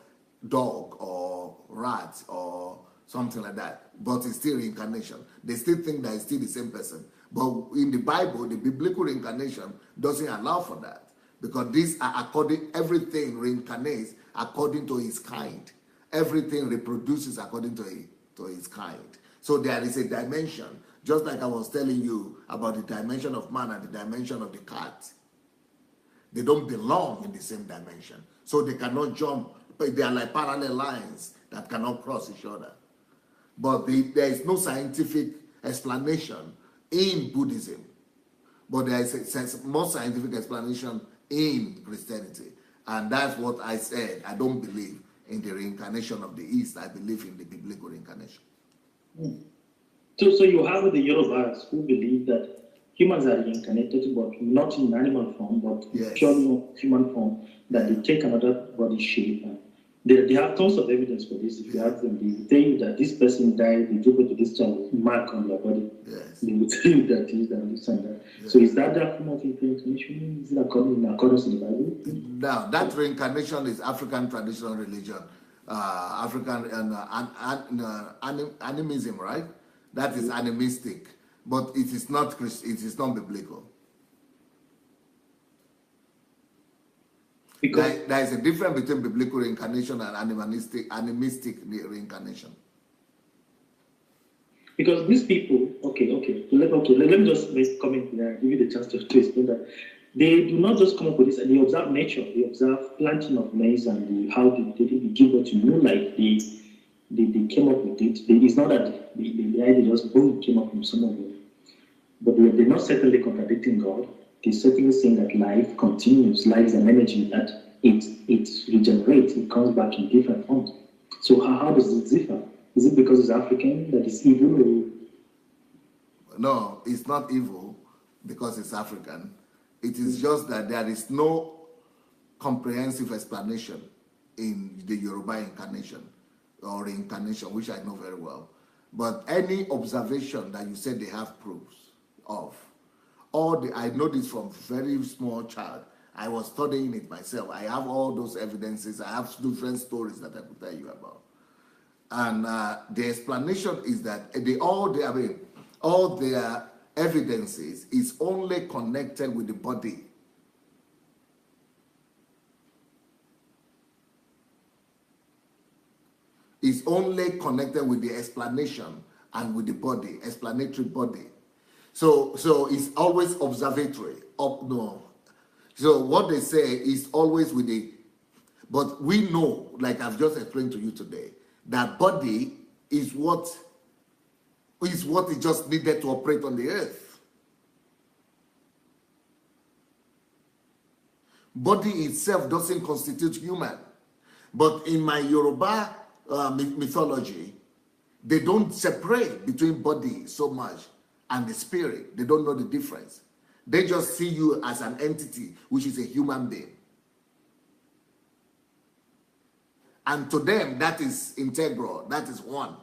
dog or rat or something like that. But it's still reincarnation. They still think that it's still the same person. But in the Bible, the biblical reincarnation doesn't allow for that. Because these are everything reincarnates according to its kind. Everything reproduces according to its kind. So there is a dimension, just like I was telling you about the dimension of man and the dimension of the cat. They don't belong in the same dimension. So they cannot jump. They are like parallel lines that cannot cross each other. But there is no scientific explanation in Buddhism. But there is a more scientific explanation in Christianity. And that's what I said. I don't believe in the reincarnation of the East. I believe in the biblical reincarnation. So you have the Yorubas who believe that humans are reincarnated, but not in animal form, but purely human form, that they take another body shape. They have tons of evidence for this. If you ask them, they will tell you that this person died, they give it to this child, mark on their body. Yes. They will tell you that this and that. Yes. So is that form of reincarnation? Is it in accordance to the Bible? Now, that reincarnation is African traditional religion, African animism, right? That is animistic, but it is not biblical. Because there is a difference between biblical reincarnation and animistic reincarnation. Because these people, okay, let me just make a comment here, give you the chance to explain that. They do not just come up with this, they observe nature, they observe planting of maize and how they give birth to new life. They came up with it. It's not that the idea just boom came up from somewhere. But they're not certainly contradicting God. They're certainly saying that life continues, life is an energy that it regenerates, it comes back in different forms. So how does it differ? Is it because it's African that it's evil? Or? No, it's not evil because it's African. It is just that there is no comprehensive explanation in the Yoruba incarnation or reincarnation, which I know very well. But any observation that you said they have proofs, of. I know this from very small child. I was studying it myself. I have all those evidences. I have different stories that I could tell you about. And the explanation is that all their evidences is only connected with the body. It's only connected with the explanation and with the body, explanatory body. So it's always observatory. No. So what they say is always with the, but we know, like I've just explained to you today, that body is what is just needed to operate on the earth. Body itself doesn't constitute human. But in my Yoruba mythology, they don't separate between body so much and the spirit. They don't know the difference. They just see you as an entity, which is a human being. And to them, that is integral. That is one.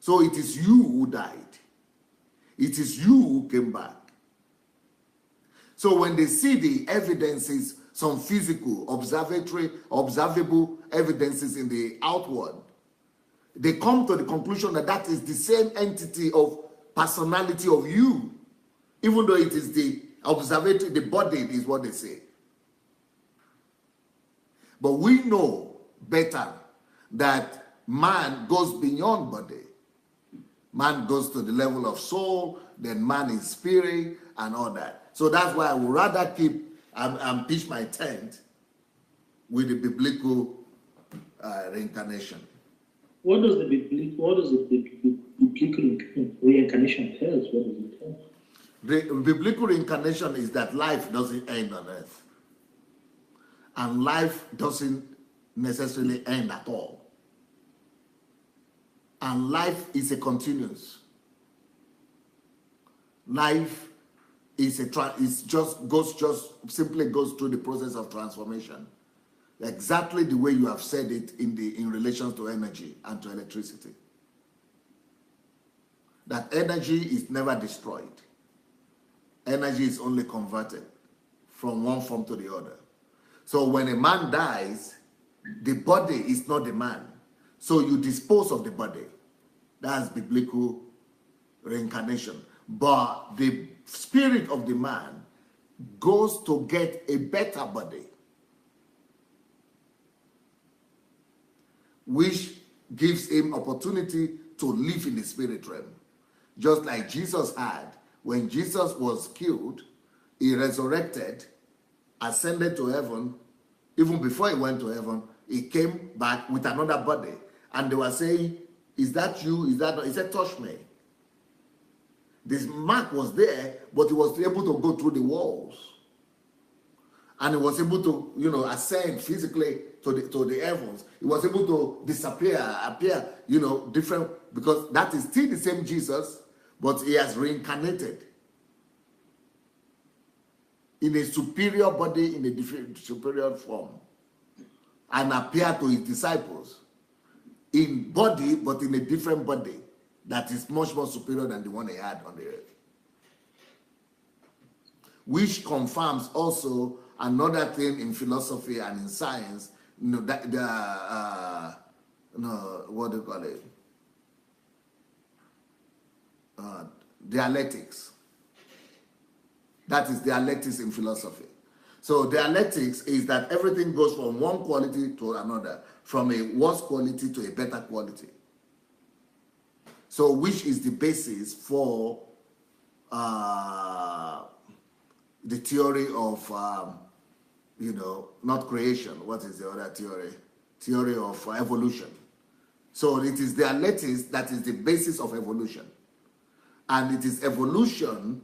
So it is you who died. It is you who came back. So when they see the evidences, some physical, observable evidences in the outward, they come to the conclusion that that is the same entity of personality of you, even though it is the observatory, the body is what they say. But we know better that man goes beyond body. Man goes to the level of soul, then man is spirit and all that. So that's why I would rather keep and pitch my tent with the biblical reincarnation. What does the biblical reincarnation tell us? What does it tell? The biblical reincarnation is that life doesn't end on earth. And life doesn't necessarily end at all. And life is a continuous. Life is simply goes through the process of transformation. Exactly the way you have said it in relation to energy and to electricity. That energy is never destroyed. Energy is only converted from one form to the other. So when a man dies, the body is not the man. So you dispose of the body. That's biblical reincarnation. But the spirit of the man goes to get a better body, which gives him opportunity to live in the spirit realm. Just like Jesus had. When Jesus was killed, he resurrected, ascended to heaven. Even before he went to heaven, he came back with another body. And they were saying, is that you? Is that not? He said, touch me. This mark was there, but he was able to go through the walls. And he was able to, ascend physically to the heavens. He was able to appear, different, because that is still the same Jesus, but he has reincarnated in a superior body, in a different superior form, and appeared to his disciples in body, but in a different body that is much more superior than the one he had on the earth. Which confirms also another thing in philosophy and in science, what do you call it? Dialectics. That is dialectics in philosophy. So dialectics is that everything goes from one quality to another, from a worse quality to a better quality. So which is the basis for the theory of, not creation. What is the other theory? Theory of evolution. So it is dialectics that is the basis of evolution. And it is evolution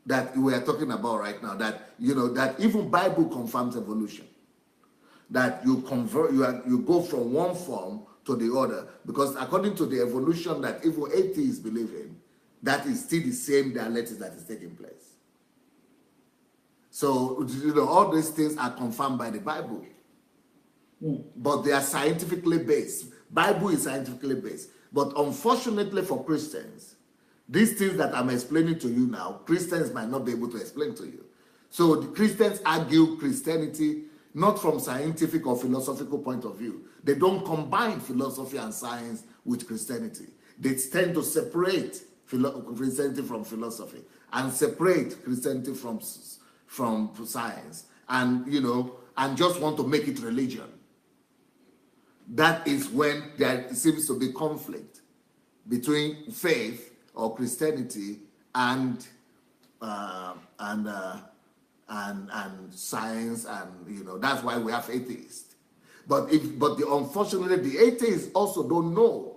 that we are talking about right now, that, that even Bible confirms evolution. That you go from one form to the other. Because according to the evolution that even atheists believe in, that is still the same dialectics that is taking place. So, all these things are confirmed by the Bible. But they are scientifically based. Bible is scientifically based. But unfortunately for Christians, These things that I'm explaining to you now, Christians might not be able to explain to you. So the Christians argue Christianity not from scientific or philosophical point of view. They don't combine philosophy and science with Christianity. They tend to separate Christianity from philosophy and separate Christianity from science, and and just want to make it religion. That is when there seems to be conflict between faith or Christianity and science, and that's why we have atheists. But unfortunately, the atheists also don't know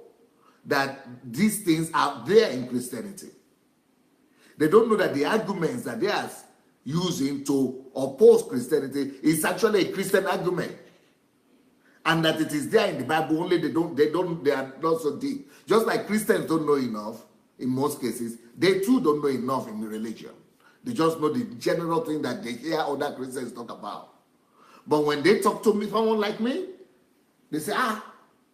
that these things are there in Christianity. They don't know that the arguments that they are using to oppose Christianity is actually a Christian argument, and that it is there in the Bible. Only they are not so deep. Just like Christians don't know enough in most cases, they too don't know enough in religion. They just know the general thing that they hear other Christians talk about. But when they talk to me, someone like me, they say,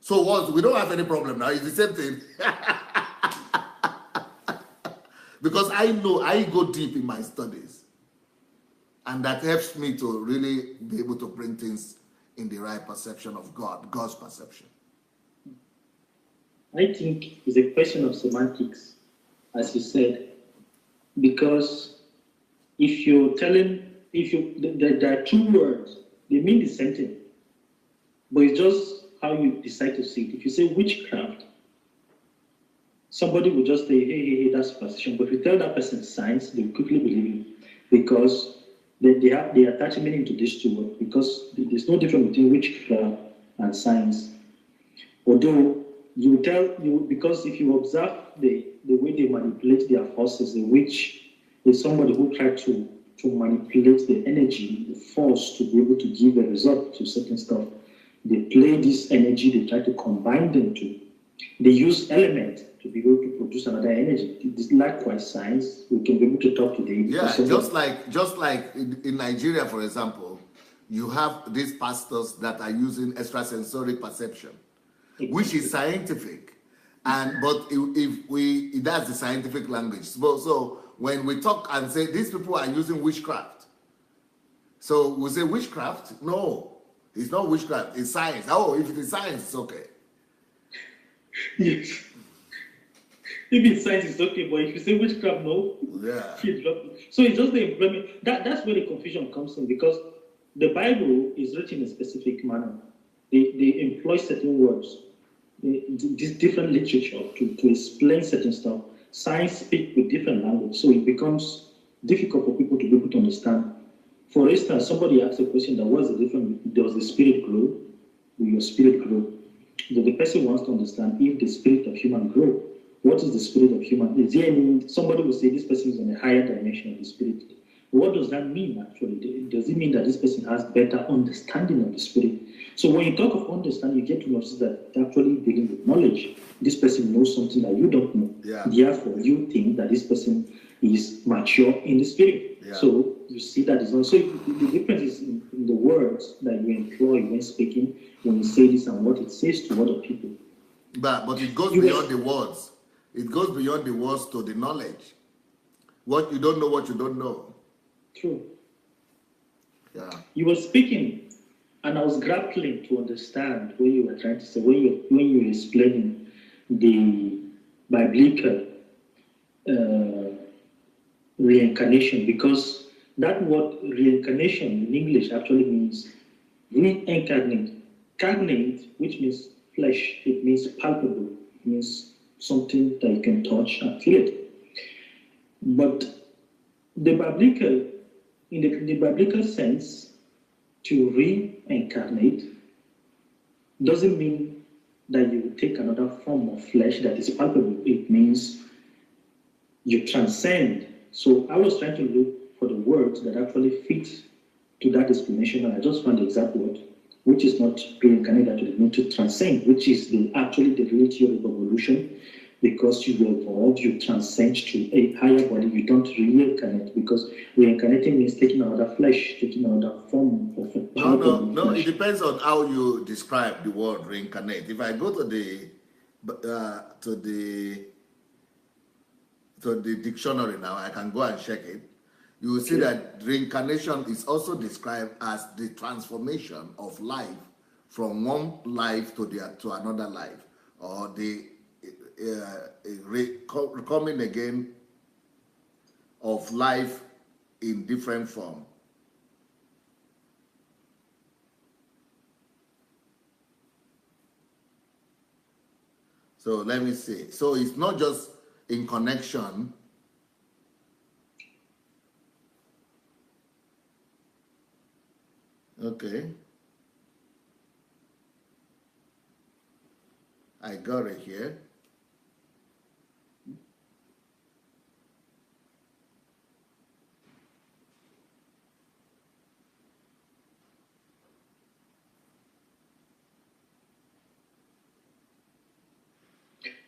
so what? We don't have any problem now. It's the same thing. Because I know I go deep in my studies. And that helps me to really be able to bring things in the right perception of God, God's perception. I think it's a question of semantics, as you said, because there are two words, they mean the same thing, but it's just how you decide to see it. If you say witchcraft, somebody will just say, hey, that's superstition. But if you tell that person science, they will quickly believe you, because they attach meaning to these two words, because there's no difference between witchcraft and science. Although because if you observe the way they manipulate their forces, the witch is somebody who tries to manipulate the energy, the force, to be able to give a result to certain stuff. They play this energy, they try to combine them they use elements to be able to produce another energy. Likewise, science, we can be able to talk today. Yeah, just like in Nigeria, for example, you have these pastors that are using extrasensory perception, which is scientific, but that's the scientific language. So when we talk and say these people are using witchcraft, so we say witchcraft? No, it's not witchcraft. It's science. Oh, if it is science, it's okay. Yes. If it's science, it's okay, but if you say witchcraft, no. Yeah. So it's just the employment. That's where the confusion comes in, because the Bible is written in a specific manner. They employ certain words, this different literature to explain certain stuff. Science speaks with different language, so it becomes difficult for people to be able to understand. For instance, somebody asked a question that what's the difference? Does the spirit grow? Will your spirit grow? The person wants to understand if the spirit of human grow. What is the spirit of human? Is there any, somebody will say this person is in a higher dimension of the spirit. What does that mean actually? Does it mean that this person has better understanding of the spirit? So when you talk of understanding, you get to notice that actually dealing with knowledge. This person knows something that you don't know. Yeah. Therefore, you think that this person is mature in the spirit. Yeah. So you see that it's not. So the difference is in the words that you employ when speaking, when you say this and what it says to other people. But it goes beyond the words. It goes beyond the words to the knowledge. What you don't know. True. Yeah. You were speaking, and I was grappling to understand what you were trying to say when you were explaining the biblical reincarnation, because that word reincarnation in English actually means reincarnate. Carnate, which means flesh, it means palpable, it means something that you can touch and feel it. But in the biblical sense, to reincarnate doesn't mean that you take another form of flesh that is palpable. It means you transcend. So I was trying to look for the words that actually fit to that explanation, and I just found the exact word, which is not reincarnate, actually mean to transcend, which is actually the reality of evolution. Because you evolve, you transcend to a higher body, you don't reincarnate, because reincarnating means taking another flesh, taking another form of a palpable No, flesh. it depends on how you describe the word reincarnate. If I go to the to the dictionary now, I can go and check it. You will see that reincarnation is also described as the transformation of life from one life to another life, or the coming again of life in different form. So let me see. So it's not just in connection. Okay. I got it here.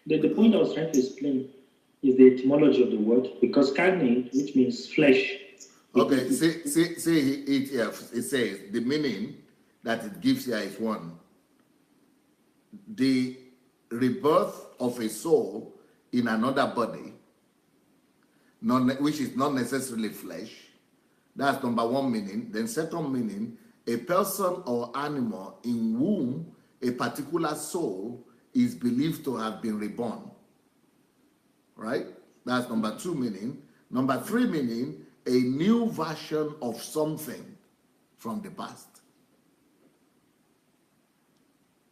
The point I was trying to explain is the etymology of the word, because carne, which means flesh. Okay, see it here. It says the meaning that it gives here is one. The rebirth of a soul in another body, which is not necessarily flesh. That's number one meaning. Then second meaning, a person or animal in whom a particular soul is believed to have been reborn. Right? That's number two meaning. Number three meaning, a new version of something from the past.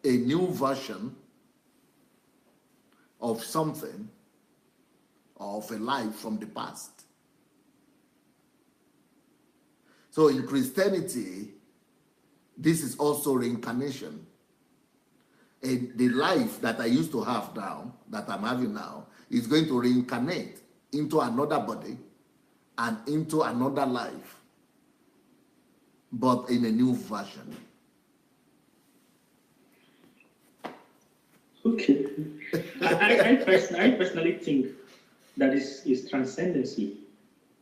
A new version of something, of a life from the past. So in Christianity, this is also reincarnation. The life that I used to have now, that I'm having now, is going to reincarnate into another body and into another life, but in a new version. Okay. I personally think that is transcendency,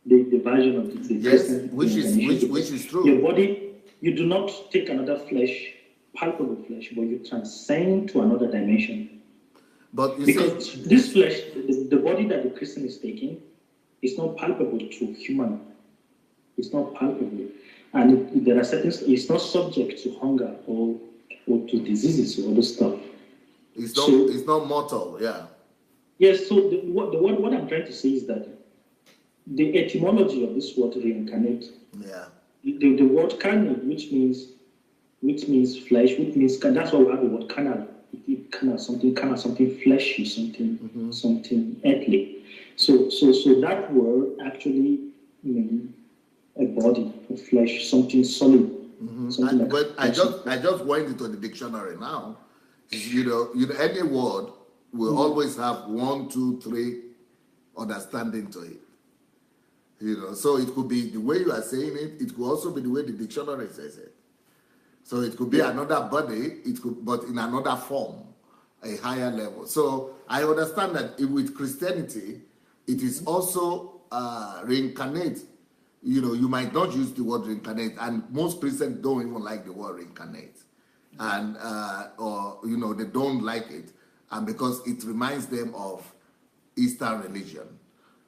the version of the yes, Christian which is true. Your body, you do not take another flesh, palpable flesh, but you transcend to another dimension. But you because see, this flesh, the body that the Christian is taking, is not palpable to human. It's not palpable, and there are certain. It's not subject to hunger or to diseases or other stuff. It's not mortal, yeah. Yes. So what I'm trying to say is that the etymology of this word reincarnate. Yeah. The word carnal, which means flesh, which means that's why we have the word carnal. Carnal, something fleshy, something earthly. So that word actually means a body, a flesh, something solid. Something but I just went into the dictionary now. You know, any word will always have 1, 2, 3 understanding to it. You know, so it could be the way you are saying it. It could also be the way the dictionary says it. So it could be another body. But in another form, a higher level. So I understand that with Christianity, it is also reincarnate. You know, you might not use the word reincarnate, and most Christians don't even like the word reincarnate, and or you know, they don't like it, and because it reminds them of Eastern religion,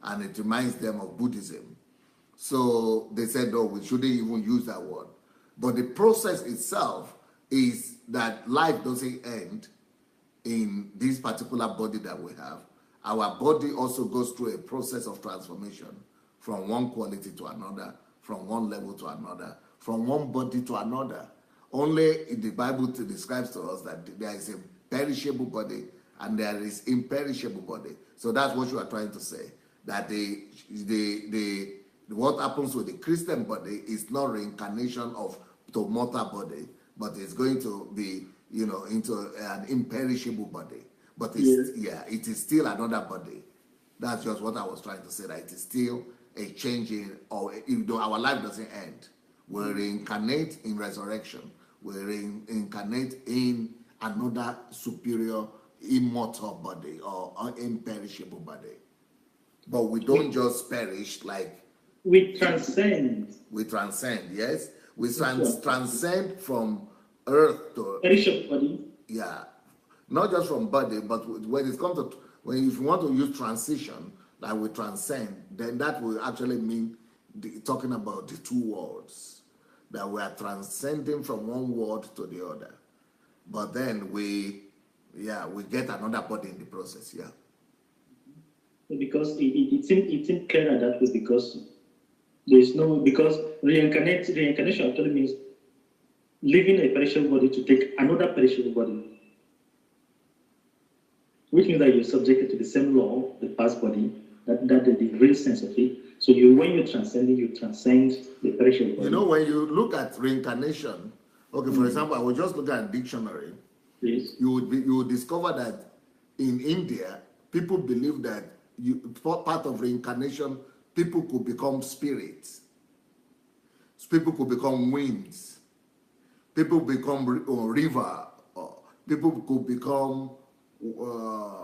and it reminds them of Buddhism. So they said, no, we shouldn't even use that word. But the process itself is that life doesn't end in this particular body that we have. Our body also goes through a process of transformation from one quality to another, from one level to another, from one body to another. Only in the Bible describes to us that there is a perishable body and there is imperishable body. So that's what you are trying to say, that what happens with the Christian body is not reincarnation to mortal body, but it's going to be, you know, into an imperishable body. But it is still another body. That's just what I was trying to say, that it is still a changing, or even though our life doesn't end, we reincarnate in resurrection. We reincarnate in another superior immortal body or imperishable body. But we don't just perish, like we transcend. We transcend, yes. We transcend from earth to perishable body. Yeah, not just from body, but when it comes to if you want to use transition that we transcend, then that will actually mean talking about the two worlds, that we are transcending from one world to the other. But then we get another body in the process, yeah. Because it seems clearer that way, because because reincarnation actually means leaving a perishable body to take another perishable body, which means that you're subjected to the same law of the past body, that the real sense of it. So when you're transcending, you transcend the perishable body. You know, when you look at reincarnation, okay, for example, I was just looking at a dictionary. Yes. You would discover that in India, people believe that part of reincarnation, people could become spirits, people could become winds, people become river, or people could become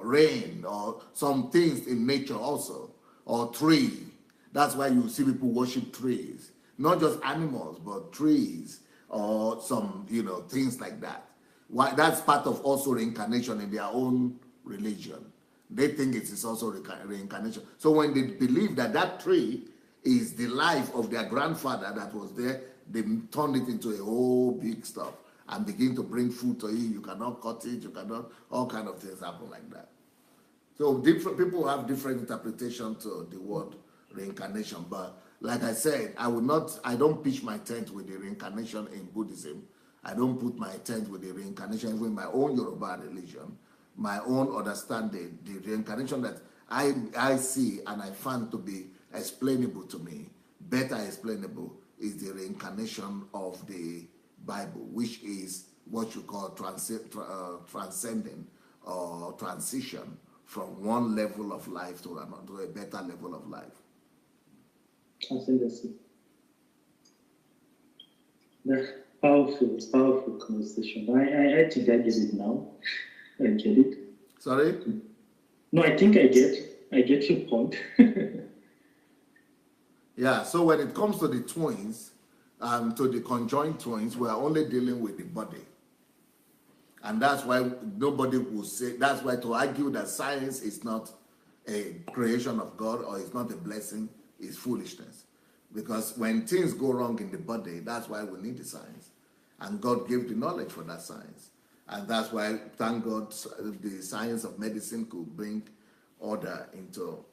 rain, or some things in nature also, or tree. That's why you see people worship trees, not just animals, but trees, or some, things like that. Why? That's part of also reincarnation in their own religion. They think it is also reincarnation. So when they believe that that tree is the life of their grandfather that was there, they turn it into a whole big stuff and begin to bring food to you. You cannot cut it, you cannot, all kind of things happen like that. So different people have different interpretation to the word reincarnation. But like I said, I don't pitch my tent with the reincarnation in Buddhism. I don't put my tent with the reincarnation with my own Yoruba religion, my own understanding. The reincarnation that I see and I find to be explainable to me, better explainable, is the reincarnation of the Bible, which is what you call transcending or transition from one level of life to another, to a better level of life. Transcendency. Powerful conversation. I think I get it now. I get it. Sorry? No, I think I get your point. Yeah, so when it comes to the twins, to the conjoined twins, we are only dealing with the body. And that's why nobody will say, that's why to argue that science is not a creation of God or it's not a blessing is foolishness. Because when things go wrong in the body, that's why we need the science. And God gave the knowledge for that science. And that's why, thank God, the science of medicine could bring order into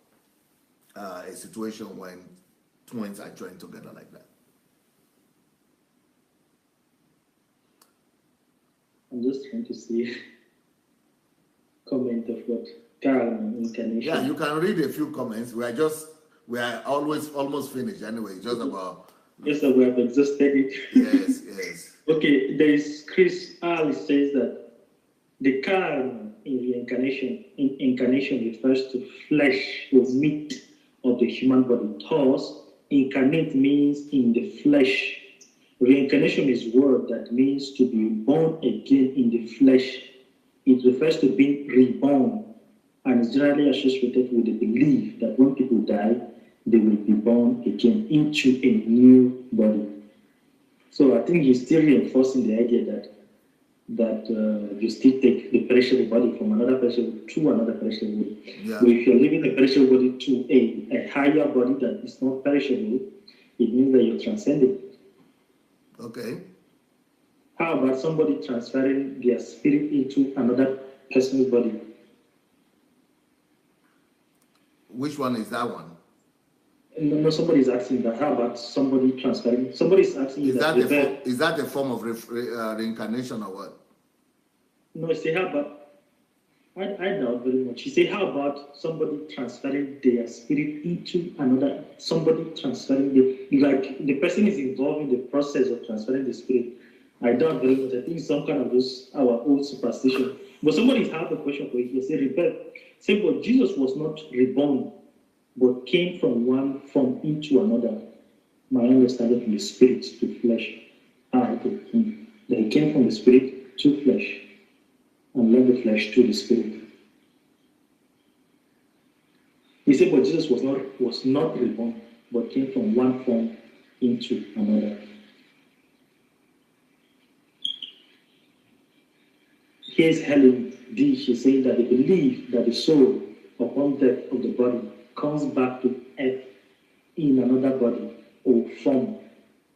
a situation when twins are joined together like that. I'm just trying to see comment of what Carl incarnation. Yeah, you can read a few comments. We are almost finished anyway. It's just about. Yes, that we have exhausted it. Yes. Okay, there is Chris R. says that the karma in reincarnation, incarnation refers to flesh or meat of the human body. Thus, incarnate means in the flesh. Reincarnation is a word that means to be born again in the flesh. It refers to being reborn and is generally associated with the belief that when people die, they will be born again into a new body. So I think he's still reinforcing the idea that you still take the perishable body from another perishable to another perishable body. Yeah. But if you're leaving the perishable body to a higher body that is not perishable, it means that you're transcending. Okay. How about somebody transferring their spirit into another person's body? Which one is that one? No, somebody's asking that. How about somebody transferring? Somebody's asking Is that. Is that a form of reincarnation or what? No, say how about. I doubt very much. He say, how about somebody transferring their spirit into another? Somebody transferring the person is involved in the process of transferring the spirit. I doubt very much. I think it's some kind of our old superstition. But somebody has a question for you. He say, rebel. Say, but Jesus was not reborn, but came from one form into another. My understanding from the spirit to flesh. Okay. That he came from the spirit to flesh and led the flesh to the spirit. He said, but Jesus was not reborn, but came from one form into another. Here's Helen D. She's saying that they believe that the soul, upon death of the body, comes back to earth in another body or form.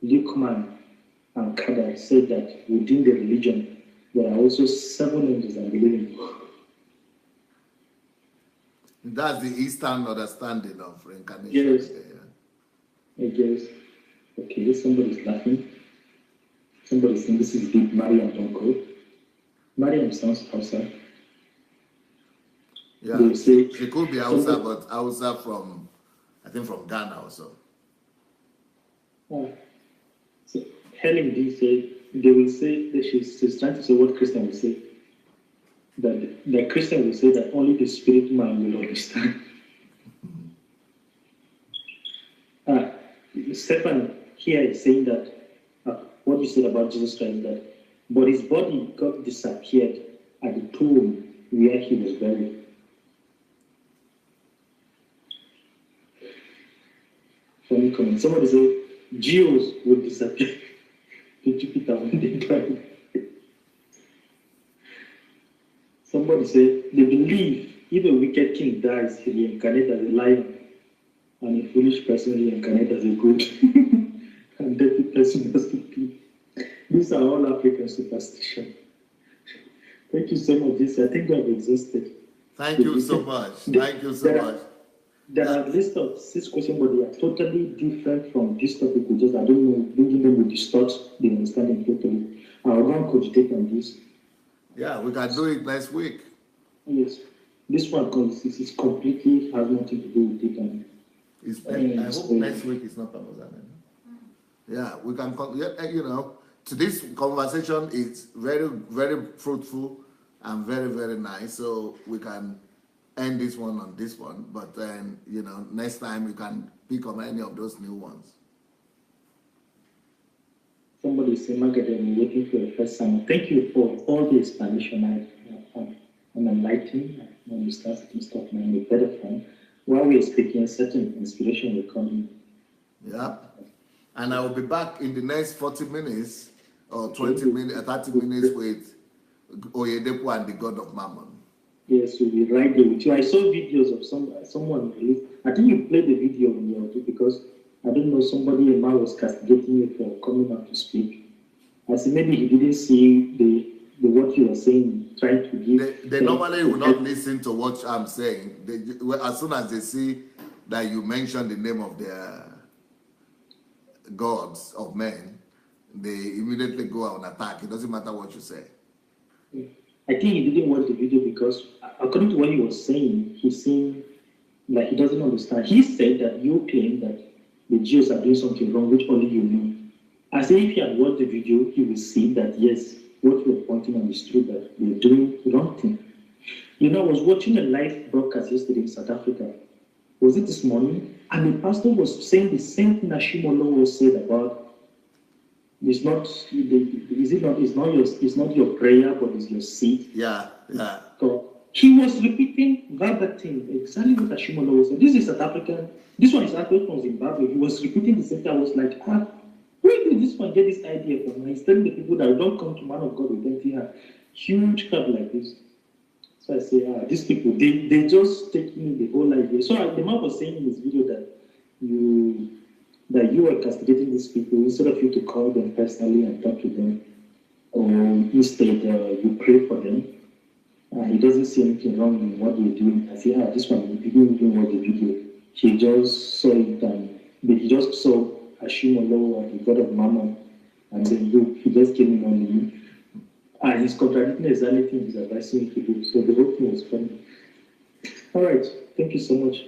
Lukeman and Kadar said that within the religion, there are also 7 angels and believing. That's the Eastern understanding of reincarnation. Yes. I guess. Okay, somebody's laughing. Somebody's saying this is big. Mariam, don't go. Mariam sounds Hausa. Yeah, she could be Hausa, but Hausa from, I think from Ghana also. Oh. So Helen D said, they will say that she's trying to say what Christian will say. That the Christian will say that only the spirit man will understand. Stephen here is saying that what you said about Jesus Christ, that but his body got disappeared at the tomb where he was buried. Funny comment. Somebody said Jews will disappear to Jupiter when they die. Somebody said they believe if a wicked king dies, he reincarnates as a lion, and a foolish person reincarnates as a goat, and dirty person as a pig. These are all African superstitions. Thank you so much, this. I think we have exhausted. Thank you so much. Thank you so much. There are a list of 6 questions, but they are totally different from this topic. We just, I don't know, bringing them will distort the understanding totally. I'll run cogitate on this. Yeah, we can do it next week. Yes. This one is completely has nothing to do with it. And I hope next week is not Ramadan. Yeah, we can, you know, today's conversation is very, very fruitful and very, very nice. So we can end this one on this one. But then, you know, next time you can pick on any of those new ones. Somebody say, Magaji, I'm waiting for your first sermon. Thank you for all the explanation. I'm enlightened. I understand certain stuff now. I'm a better friend. While we're speaking, certain inspiration will come in. Yeah. And I will be back in the next 40 minutes or 20 minutes, 30 minutes with Oyedepo and the God of Mammon. Yes, we'll be right there with you. I saw videos of someone released. I think you played the video on your too because I don't know, somebody, a man was castigating you for coming up to speak. I said maybe he didn't see the what you were saying, trying to give. They normally will not listen to what I'm saying. As soon as they see that you mention the name of their gods of men, they immediately go on attack. It doesn't matter what you say. I think he didn't watch the video because, according to what he was saying, he seemed like he doesn't understand. He said that you claim that the Jews are doing something wrong, which only you know. I say if he had watched the video, he will see that yes, what you are pointing on is true, that we're doing the wrong thing. You know, I was watching a live broadcast yesterday in South Africa. Was it this morning? And the pastor was saying the same thing that Shimolo said about it's not your prayer, but it's your seed. Yeah. So he was repeating verbatim exactly what Ashimolo was saying. This is South African. This one is actually from Zimbabwe. He was repeating the same thing. I was like, where did this one get this idea from? He's telling the people that don't come to man of God with empty hand. Huge crowd like this. So I say, these people, they just taking the whole idea. So the man was saying in his video that you are castigating these people instead of you to call them personally and talk to them, or instead you pray for them. He doesn't see anything wrong in what they're doing. I say, this one, he didn't even watch the video. He just saw it, but he just saw Ashimolo or the God of Mammon, and then he just came in on me. And he's contradicting exactly things he's advising you to do. So the whole thing was funny. All right, thank you so much.